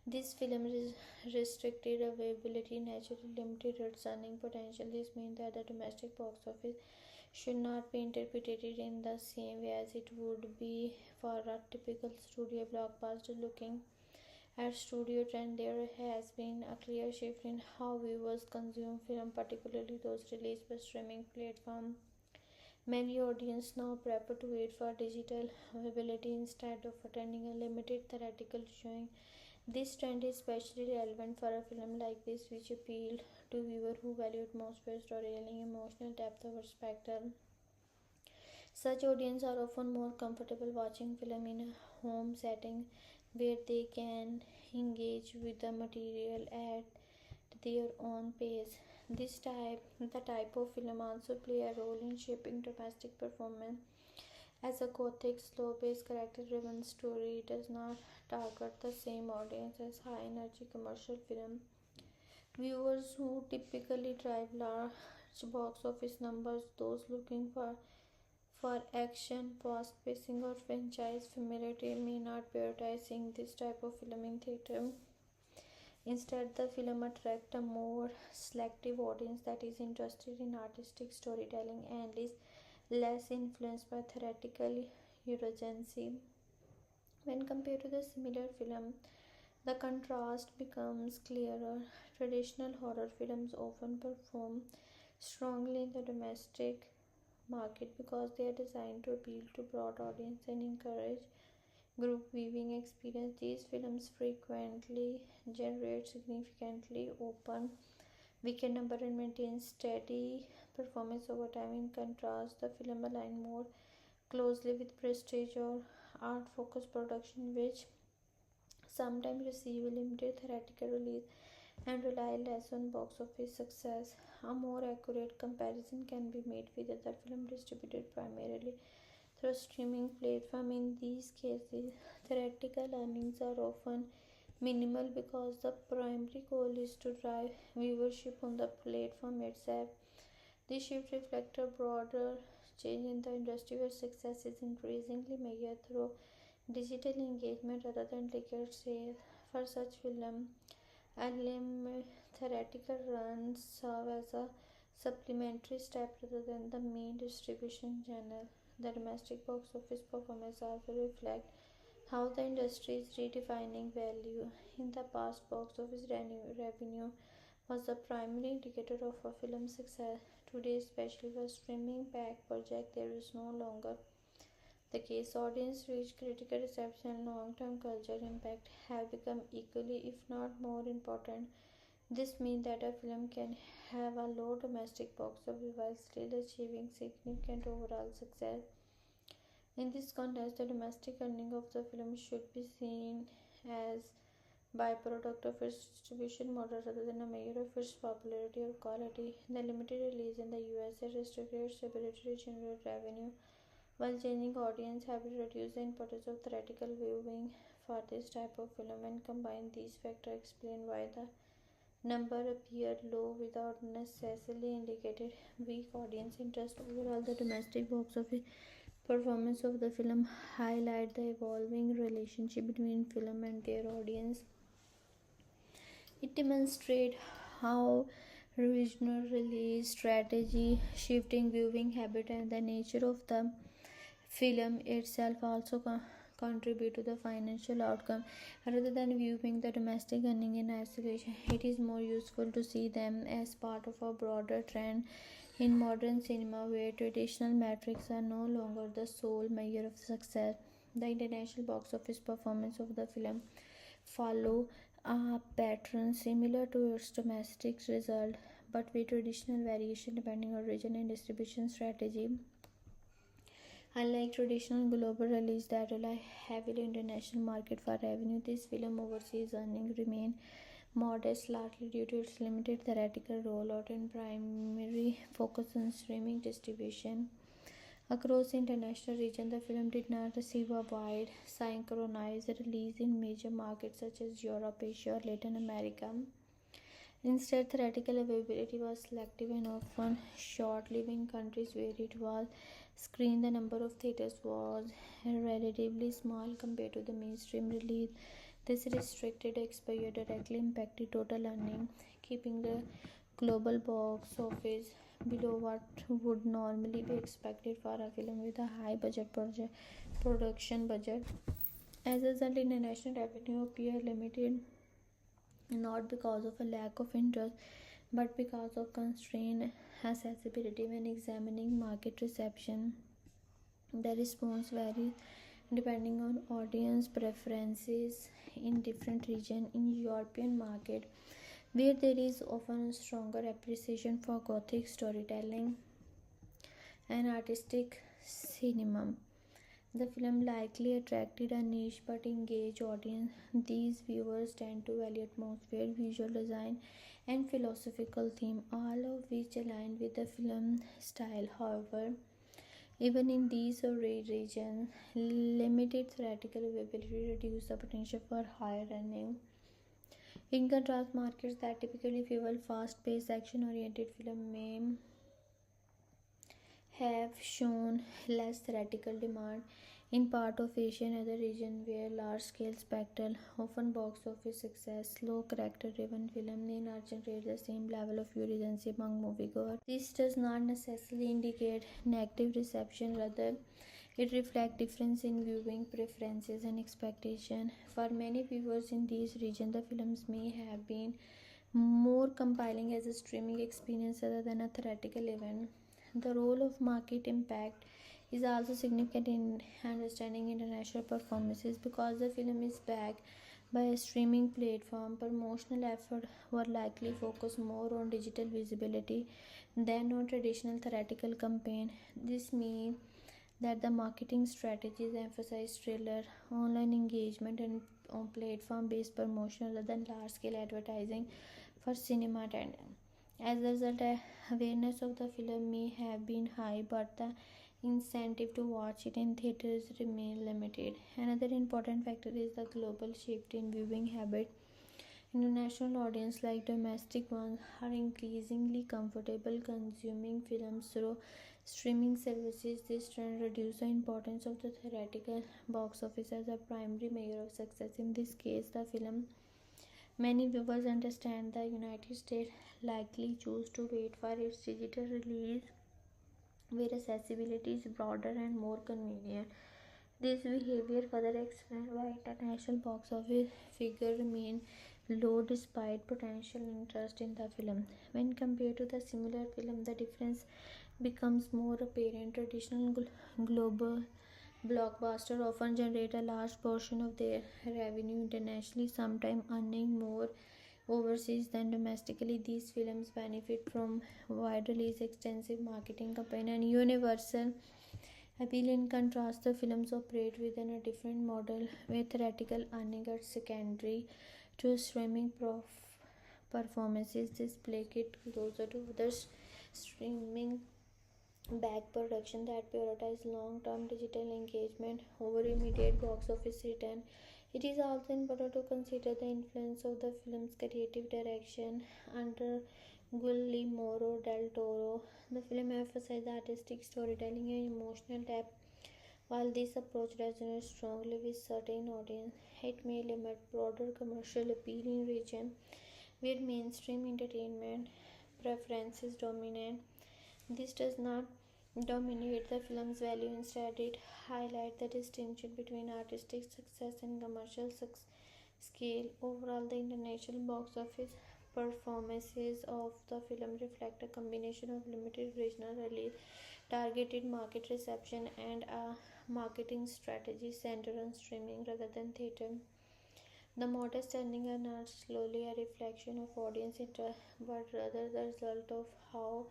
this film restricted availability naturally limited its earning potential. This means that the domestic box office should not be interpreted in the same way as it would be for a typical studio blockbuster. Looking at studio trend, there has been a clear shift in how viewers consume film, particularly those released by streaming platforms. Many audiences now prefer to wait for digital availability instead of attending a limited theatrical showing. This trend is especially relevant for a film like this, which appealed to viewers who value atmosphere, storytelling, emotional depth over spectacle. Such audiences are often more comfortable watching film in a home setting where they can engage with the material at their own pace. The type of film also play a role in shaping domestic performance. As a gothic, slow-paced, character-driven story, it does not target the same audience as high-energy commercial film. Viewers who typically drive large box office numbers, those looking for action, fast pacing, or franchise familiarity, may not prioritize seeing this type of film in theater. Instead, the film attracts a more selective audience that is interested in artistic storytelling and is less influenced by theatrical urgency. When compared to the similar film, the contrast becomes clearer. Traditional horror films often perform strongly in the domestic market because they are designed to appeal to broad audience and encourage group viewing experience. These films frequently generate significantly open weekend number and maintain steady performance over time. In contrast, the film align more closely with prestige or art focused production, which sometimes receive a limited theatrical release and rely less on box office success. A more accurate comparison can be made with other films distributed primarily through streaming platform. In these cases, theatrical earnings are often minimal because the primary goal is to drive viewership on the platform itself. This shift reflects a broader change in the industry where success is increasingly measured through digital engagement rather than ticket sales. For such films, a theatrical runs serve as a supplementary step rather than the main distribution channel. The domestic box office performance also reflects how the industry is redefining value. In the past, box office revenue was the primary indicator of a film's success. Today, especially for streaming pack project, there is no longer The case audience reach, critical reception, and long-term culture impact have become equally, if not more important. This means that a film can have a low domestic box office while still achieving significant overall success. In this context, the domestic earning of the film should be seen as byproduct of its distribution model rather than a measure of its popularity or quality. The limited release in the US has restricted its ability to generate revenue, while changing audience habits reduce the importance of theatrical viewing for this type of film. When combined, these factors explain why the number appeared low without necessarily indicated weak audience interest. Overall, the domestic box office performance of the film highlight the evolving relationship between film and their audience. It demonstrates how regional release strategy, shifting viewing habit, and the nature of the film itself also contribute to the financial outcome. Rather than viewing the domestic earning in isolation, it is more useful to see them as part of a broader trend in modern cinema where traditional metrics are no longer the sole measure of success. The international box office performance of the film follow a pattern similar to its domestic result, but with traditional variation depending on region and distribution strategy. Unlike traditional global releases that rely heavily on international market for revenue, this film overseas earnings remain modest, largely due to its limited theatrical rollout and primary focus on streaming distribution. Across the international region, the film did not receive a wide, synchronized release in major markets such as Europe, Asia, or Latin America. Instead, theatrical availability was selective and often short-lived in countries where it was screened. The number of theaters was relatively small compared to the mainstream release. This restricted exposure directly impacted total earnings, keeping the global box office below what would normally be expected for a film with a high production budget. As a result, international revenue appeared limited not because of a lack of interest but because of constrained accessibility. When examining market reception, the response varies depending on audience preferences in different regions. In European market, where there is often stronger appreciation for gothic storytelling and artistic cinema, the film likely attracted a niche but engaged audience. These viewers tend to value atmosphere, visual design, and philosophical theme, all of which align with the film style. However, even in these regions, limited theatrical availability reduces the potential for higher earning. In contrast, markets that typically favor fast-paced, action-oriented film may have shown less theatrical demand. In part of Asia and other regions where large-scale spectacle, often box office success, slow character-driven film may not generate the same level of urgency among moviegoers. This does not necessarily indicate negative reception, rather it reflects difference in viewing preferences and expectation. For many viewers in these regions, the films may have been more compelling as a streaming experience rather than a theatrical event. The role of market impact is also significant in understanding international performances. Because the film is backed by a streaming platform, promotional efforts were likely focused more on digital visibility than on traditional theatrical campaign. This means that the marketing strategies emphasize trailer, online engagement, and on platform-based promotion rather than large-scale advertising for cinema attendance. As a result, awareness of the film may have been high, but the incentive to watch it in theaters remain limited. Another important factor is the global shift in viewing habit. International audiences, like domestic ones, are increasingly comfortable consuming films through streaming services. This trend reduces the importance of the theatrical box office as a primary measure of success. In this case, the film many viewers understand the United States likely choose to wait for its digital release where accessibility is broader and more convenient. This behavior further explains why international box office figures remain low despite potential interest in the film. When compared to the similar film, the difference becomes more apparent. Traditional global Blockbusters often generate a large portion of their revenue internationally, sometimes earning more overseas than domestically. These films benefit from wide release, extensive marketing campaign, and universal appeal. In contrast, the films operate within a different model where theatrical earnings are secondary to streaming performances. This plague it closer to other streaming back production that prioritize long-term digital engagement over immediate box office return. It is also important to consider the influence of the film's creative direction under Guillermo del Toro. The film emphasizes artistic storytelling and emotional depth. While this approach resonates strongly with certain audiences, it may limit broader commercial appeal in regions where mainstream entertainment preferences dominate. This does not dominate the film's value; instead, it highlights the distinction between artistic success and commercial scale. Overall, the international box office performances of the film reflect a combination of limited regional release, targeted market reception, and a marketing strategy centered on streaming rather than theater. The modest earnings are not solely a reflection of audience interest, but rather the result of how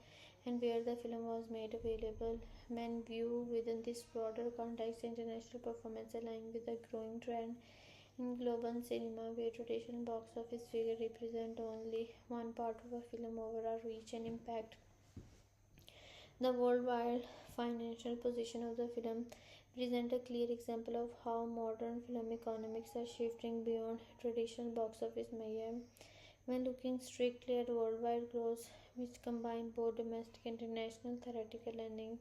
and where the film was made available. When viewed within this broader context, international performance align with the growing trend in global cinema, where traditional box office figures represent only one part of a film overall reach and impact. The worldwide financial position of the film presents a clear example of how modern film economics are shifting beyond traditional box office measures. When looking strictly at worldwide gross, which combine both domestic and international theatrical earnings,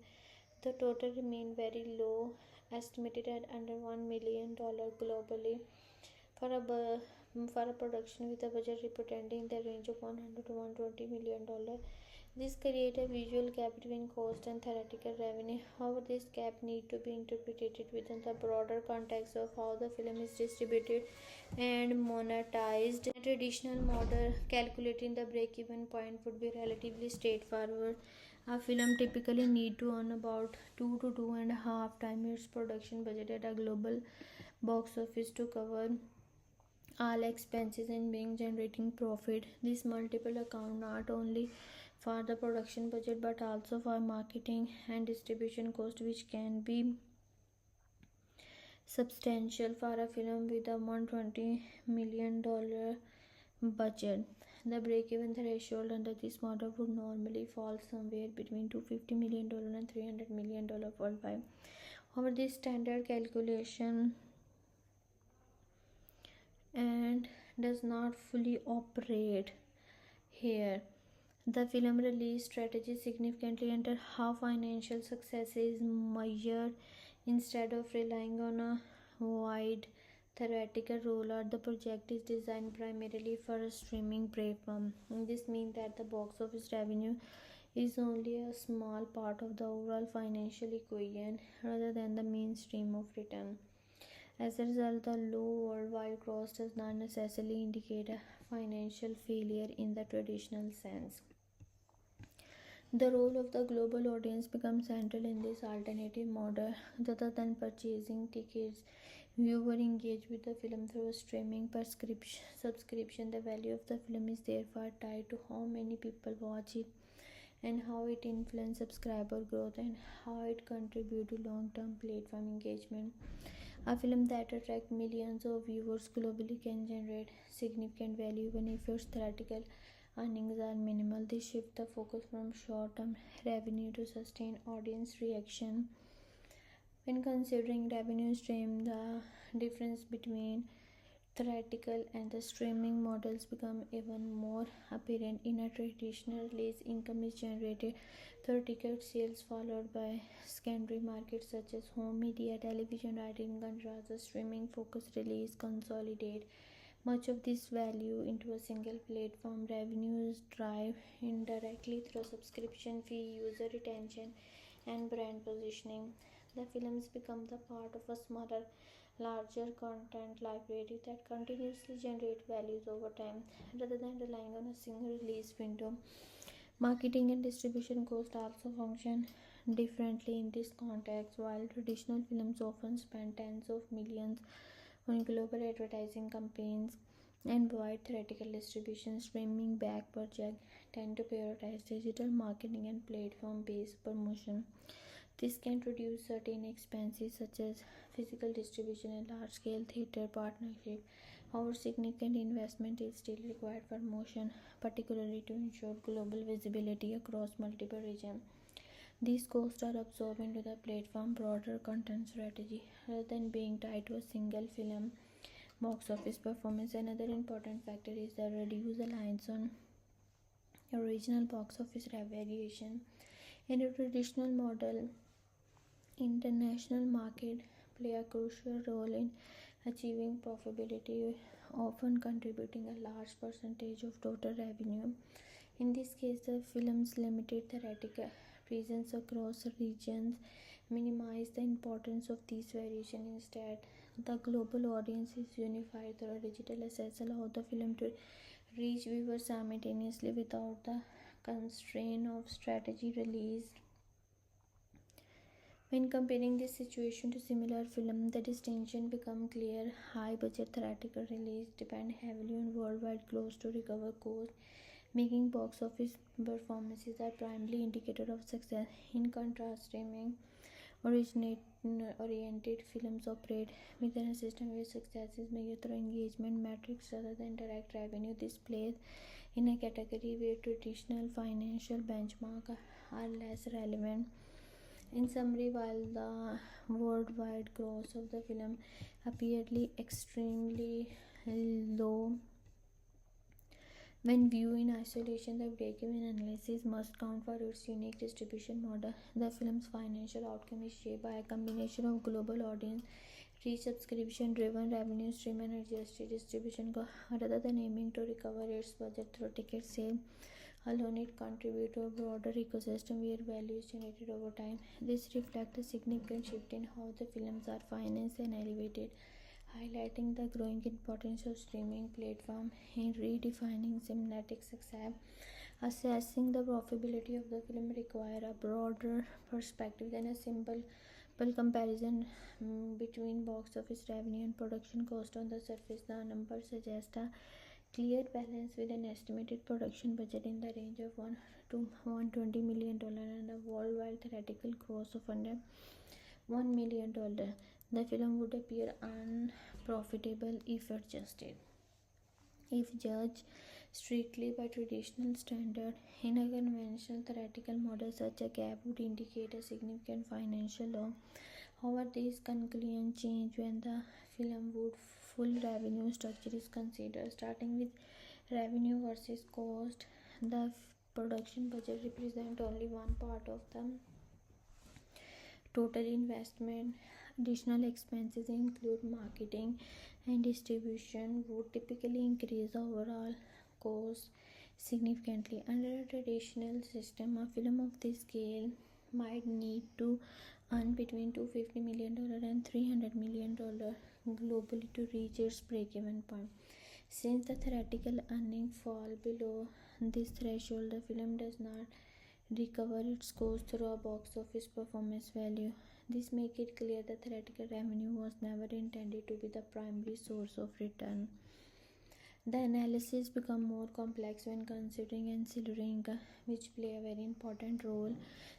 the total remained very low, estimated at under $1 million globally for for a production with a budget representing in the range of 100 to $120 million. This creates a visual gap between cost and theoretical revenue. However, this gap needs to be interpreted within the broader context of how the film is distributed and monetized. A traditional model calculating the break-even point would be relatively straightforward. A film typically need to earn about 2 to 2.5 times its production budget at a global box office to cover all expenses and being generating profit. This multiple account not only for the production budget but also for marketing and distribution cost, which can be substantial for a film with a $120 million budget. The break-even threshold under this model would normally fall somewhere between $250 million and $300 million worldwide. However, this standard calculation and does not fully operate here. The film release strategy significantly enter how financial success is measured. Instead of relying on a wide theoretical rollout, the project is designed primarily for a streaming platform. This means that the box office revenue is only a small part of the overall financial equation rather than the mainstream of return. As a result, the low worldwide gross does not necessarily indicate a financial failure in the traditional sense. The role of the global audience becomes central in this alternative model. Rather than purchasing tickets, viewers engage with the film through a streaming subscription. The value of the film is therefore tied to how many people watch it and how it influences subscriber growth and how it contributes to long-term platform engagement. A film that attracts millions of viewers globally can generate significant value even if its theatrical earnings are minimal. This shifts the focus from short-term revenue to sustained audience reaction. When considering revenue stream, the difference between theatrical and the streaming models become even more apparent. In a traditional release, income is generated through ticket sales followed by secondary markets such as home media, television, writing. In contrast, the streaming focused release consolidate much of this value into a single platform. Revenues drive indirectly through subscription fee, user retention, and brand positioning. The films become the part of a smaller, larger content library that continuously generate values over time rather than relying on a single release window. Marketing and distribution costs also function differently in this context. While traditional films often spend tens of millions on global advertising campaigns and wide theatrical distribution, streaming back projects tend to prioritize digital marketing and platform based promotion. This can reduce certain expenses such as physical distribution and large scale theater partnership. However, significant investment is still required for motion, particularly to ensure global visibility across multiple regions. These costs are absorbed into the platform broader content strategy rather than being tied to a single film box office performance. Another important factor is the reduced reliance on original box office variation. In a traditional model, international market play a crucial role in achieving profitability, often contributing a large percentage of total revenue. In this case, the film's limited theatrical presence across regions minimize the importance of these variations. Instead, the global audience is unified through digital assets, allow the film to reach viewers simultaneously without the constraint of strategy release. When comparing this situation to similar film, the distinction becomes clear. High budget theatrical release depend heavily on worldwide close to recover cost, making box office performances a primary indicator of success. In contrast, streaming originate oriented films operate within a system where success is measured through engagement metrics rather than direct revenue. This places in a category where traditional financial benchmarks are less relevant. In summary, while the worldwide gross of the film appeared extremely low when viewed in isolation, the break-even analysis must count for its unique distribution model. The film's financial outcome is shaped by a combination of global audience reach, subscription-driven revenue stream, and adjusted distribution rather than aiming to recover its budget through ticket sales alone. It contributes to a broader ecosystem where value is generated over time. This reflects a significant shift in how the films are financed and elevated, highlighting the growing importance of streaming platform in redefining cinematic success. Assessing the profitability of the film require a broader perspective than a simple comparison between box office revenue and production cost. On the surface, the numbers suggest a clear balance with an estimated production budget in the range of 1 to $120 million and a worldwide theatrical gross of under $1 million. The film would appear unprofitable if judged strictly by traditional standard. In a conventional theoretical model, such a gap would indicate a significant financial loss. However, these conclusions change when the film would full revenue structure is considered. Starting with revenue versus cost, the production budget represents only one part of the total investment. Additional expenses include marketing and distribution would typically increase the overall cost significantly. Under a traditional system, a film of this scale might need to earn between $250 million and $300 million globally to reach its break-even point. Since the theoretical earnings fall below this threshold, the film does not recover its cost through a box office performance value. This makes it clear that theoretical revenue was never intended to be the primary source of return. The analysis becomes more complex when considering ancillary income, which play a very important role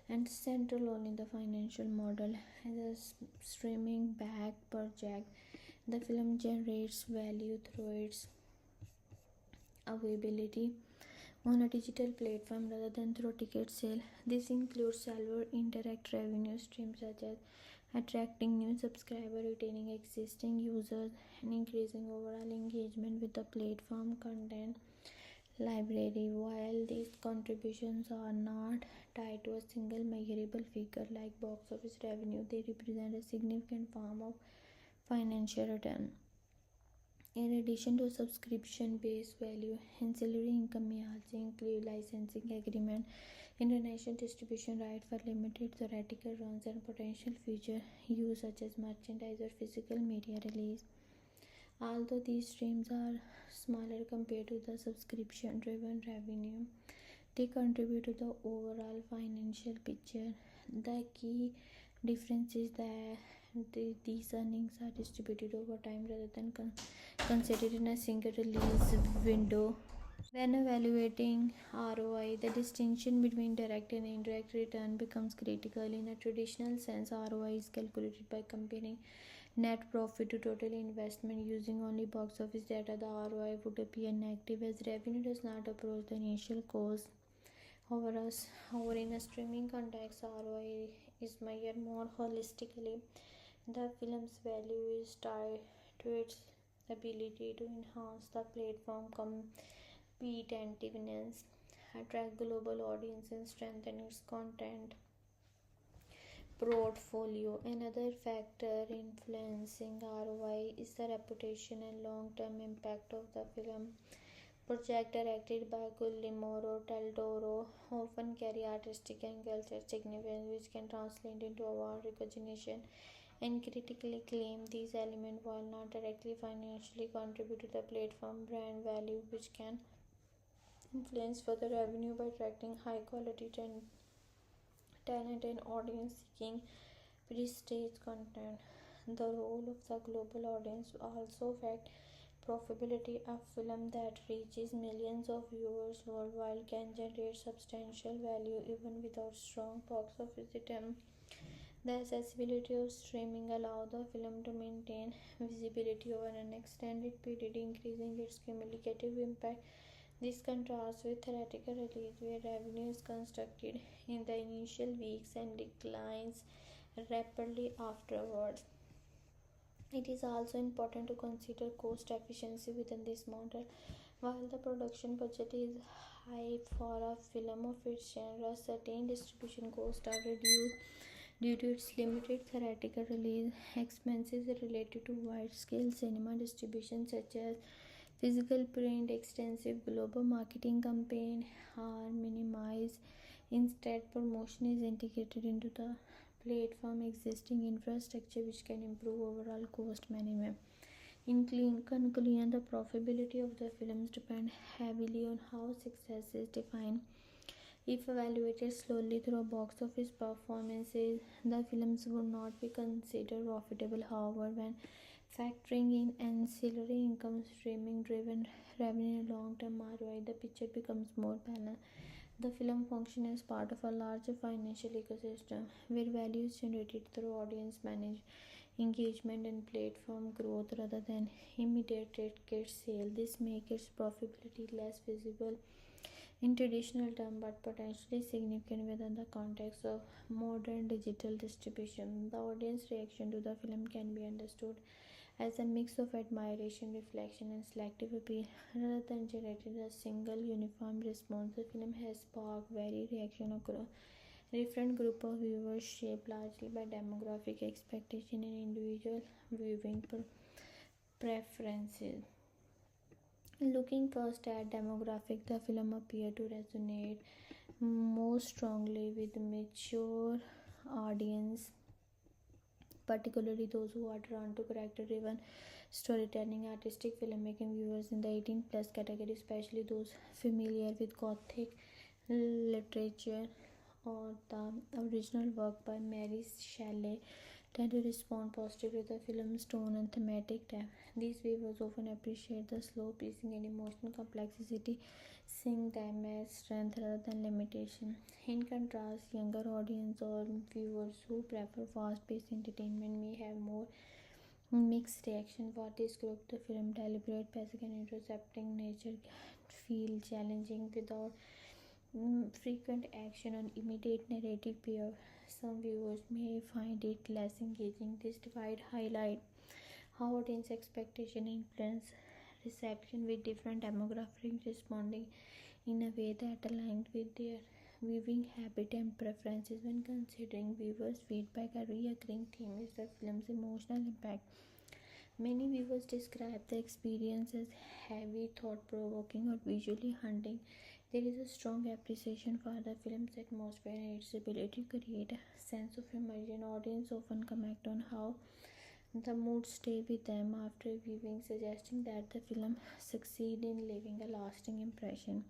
and central role in the financial model. As a streaming back project, the film generates value through its availability on a digital platform rather than through ticket sale. This includes several indirect revenue streams such as attracting new subscribers, retaining existing users, and increasing overall engagement with the platform content library. While these contributions are not tied to a single measurable figure like box office revenue, they represent a significant form of financial return. In addition to subscription-based value, ancillary income may also include licensing agreement, international distribution rights for limited theoretical runs, and potential future use such as merchandise or physical media release. Although these streams are smaller compared to the subscription-driven revenue, they contribute to the overall financial picture. The key difference is that these earnings are distributed over time rather than considered in a single release window. When evaluating ROI, the distinction between direct and indirect return becomes critical. In a traditional sense, ROI is calculated by comparing net profit to total investment using only box office data. The ROI would appear negative as revenue does not approach the initial cost. However, in a streaming context, ROI is measured more holistically. The film's value is tied to its ability to enhance the platform competitiveness, attract global audience, and strengthen its content portfolio. Another factor influencing ROI is the reputation and long-term impact of the film. Projects directed by Guillermo del Toro often carry artistic and cultural significance which can translate into award recognition and critically acclaim. These elements, while not directly financially, contribute to the platform brand value, which can influence further revenue by attracting high quality talent and audience seeking prestige content. The role of the global audience also affects profitability. A film that reaches millions of viewers worldwide can generate substantial value even without strong box office return. The accessibility of streaming allows the film to maintain visibility over an extended period, increasing its cumulative impact. This contrasts with theatrical release, where revenue is constructed in the initial weeks and declines rapidly afterwards. It is also important to consider cost efficiency within this model. While the production budget is high for a film of its genre, certain distribution costs are reduced due to its limited theatrical release. Expenses related to wide-scale cinema distribution, such as physical print, extensive global marketing campaign, are minimized. Instead, promotion is integrated into the platform existing infrastructure, which can improve overall cost management. In conclusion, the profitability of the films depend heavily on how success is defined. If evaluated solely through box office performances, the films would not be considered profitable. However, when factoring in ancillary income, streaming driven revenue, and long term ROI, the picture becomes more balanced. The film functions as part of a larger financial ecosystem where value is generated through audience management, engagement, and platform growth rather than immediate ticket sale. This makes its profitability less visible in traditional terms but potentially significant within the context of modern digital distribution. The audience reaction to the film can be understood as a mix of admiration, reflection, and selective appeal rather than generating a single uniform response. The film has sparked varied reaction across different group of viewers shaped largely by demographic expectation and individual viewing preferences. Looking first at demographic, the film appeared to resonate most strongly with mature audience, particularly those who are drawn to character-driven storytelling, artistic filmmaking. Viewers in the 18 plus category, especially those familiar with Gothic literature or the original work by Mary Shelley, tend to respond positively to the film's tone and thematic depth. These viewers often appreciate the slow pacing and emotional complexity, seeing them as strength rather than limitation. In contrast, younger audience or viewers who prefer fast-paced entertainment may have more mixed reaction. For this group, the film deliberate pacing and intercepting nature feel challenging without frequent action on immediate narrative payoff. Some viewers may find it less engaging. This divide highlight how audience expectation influence reception, with different demographics responding in a way that aligned with their viewing habit and preferences. When considering viewers' feedback, a recurring theme is the film's emotional impact. Many viewers describe the experience as heavy, thought-provoking, or visually haunting. There is a strong appreciation for the film's atmosphere and its ability to create a sense of immersion. Audience often comment on how the mood stay with them after viewing, suggesting that the film succeeds in leaving a lasting impression.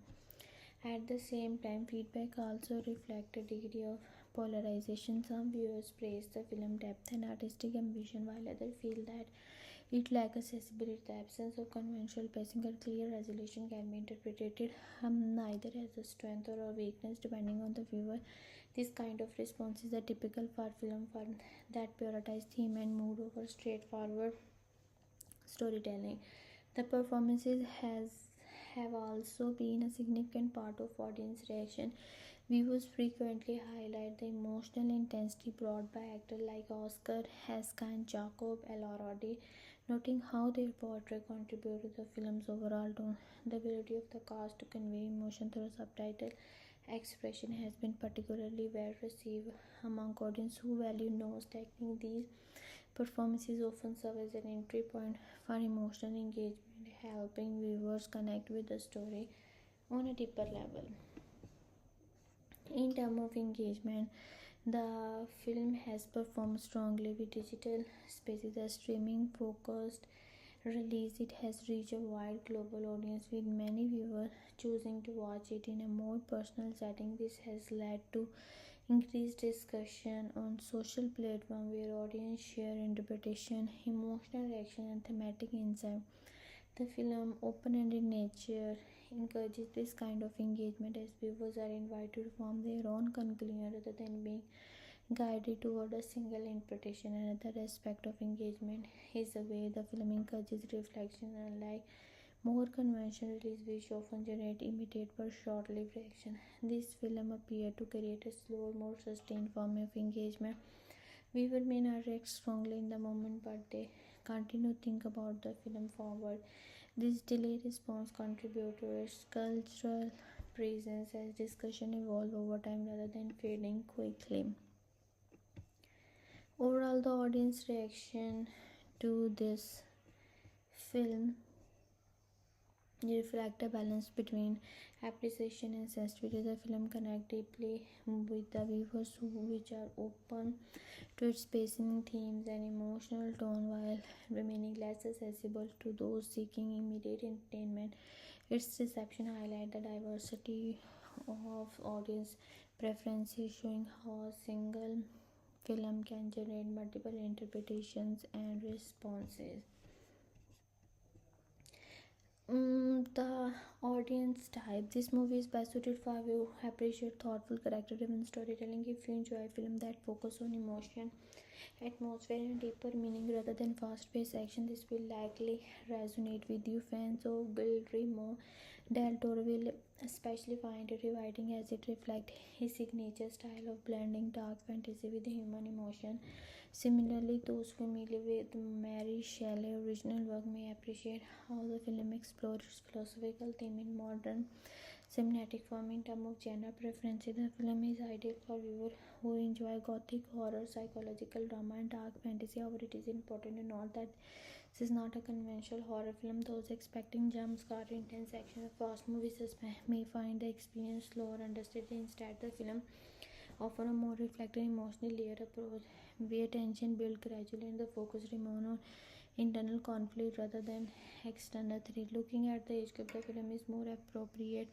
At the same time, feedback also reflects a degree of polarization. Some viewers praise the film depth and artistic ambition, while others feel that it lacks accessibility. The absence of conventional pacing or clear resolution can be interpreted neither as a strength or a weakness depending on the viewer. This kind of response is a typical for film for that prioritize theme and mood over straightforward storytelling. The performances has have also been a significant part of audience reaction. Viewers frequently highlight the emotional intensity brought by actors like Oscar Haska and Jacob Elordi, noting how their portray contribute to the film's overall tone. The ability of the cast to convey emotion through subtitle expression has been particularly well received among audience who value nose technique. These performances often serve as an entry point for emotional engagement, helping viewers connect with the story on a deeper level. In terms of engagement, the film has performed strongly with digital spaces. A streaming focused release, it has reached a wide global audience with many viewers choosing to watch it in a more personal setting. This has led to increased discussion on social platforms where audience share interpretation, emotional reaction, and thematic insight. The film, open-ended nature, encourages this kind of engagement as viewers are invited to form their own conclusion rather than being guided toward a single interpretation. Another aspect of engagement is the way the film encourages reflection, unlike more conventional releases which often generate immediate but short-lived reaction. This film appeared to create a slower, more sustained form of engagement. Viewers may not react strongly in the moment, but they continue to think about the film forward. This delayed response contributes to its cultural presence as discussion evolve over time rather than fading quickly. Overall, the audience reaction to this film reflect a balance between appreciation and sensitivity. The film connect deeply with the viewers which are open to its pacing, themes, and emotional tone while remaining less accessible to those seeking immediate entertainment. Its reception highlight the diversity of audience preferences, showing how a single film can generate multiple interpretations and responses. The audience type. This movie is best suited for you who appreciate thoughtful, character-driven storytelling. If you enjoy a film that focus on emotion, atmosphere, and deeper meaning rather than fast-paced action, this will likely resonate with you. Fans of Guillermo del Toro will especially find it rewarding as it reflects his signature style of blending dark fantasy with human emotion. Similarly, those familiar with Mary Shelley's original work may appreciate how the film explores philosophical theme in modern cinematic form. In terms of genre preferences, the film is ideal for viewers who enjoy gothic horror, psychological drama, and dark fantasy. However, it is important to note that this is not a conventional horror film. Those expecting jump scare, intense action, or fast movie suspense may find the experience slow or understated. Instead, the film offer a more reflective, emotionally layered approach where tension builds gradually and the focus remains on internal conflict rather than external threat. Looking at the age gap, the film is more appropriate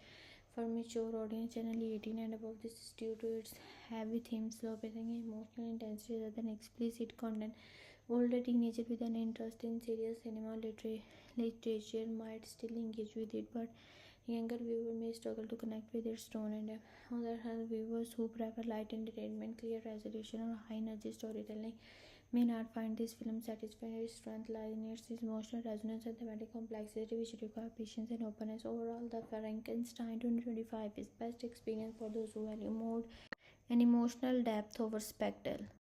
for mature audience, generally 18 and above. This is due to its heavy themes, slow pacing, and emotional intensity rather than explicit content. Older teenagers with an interest in serious cinema literature might still engage with it, but younger viewers may struggle to connect with its tone. And other hand, viewers who prefer light entertainment, clear resolution, or high energy storytelling may not find this film satisfying. Its strength lies in its emotional resonance and thematic complexity, which require patience and openness. Overall, the Frankenstein 2025 is best experience for those who value mood and emotional depth over spectacle.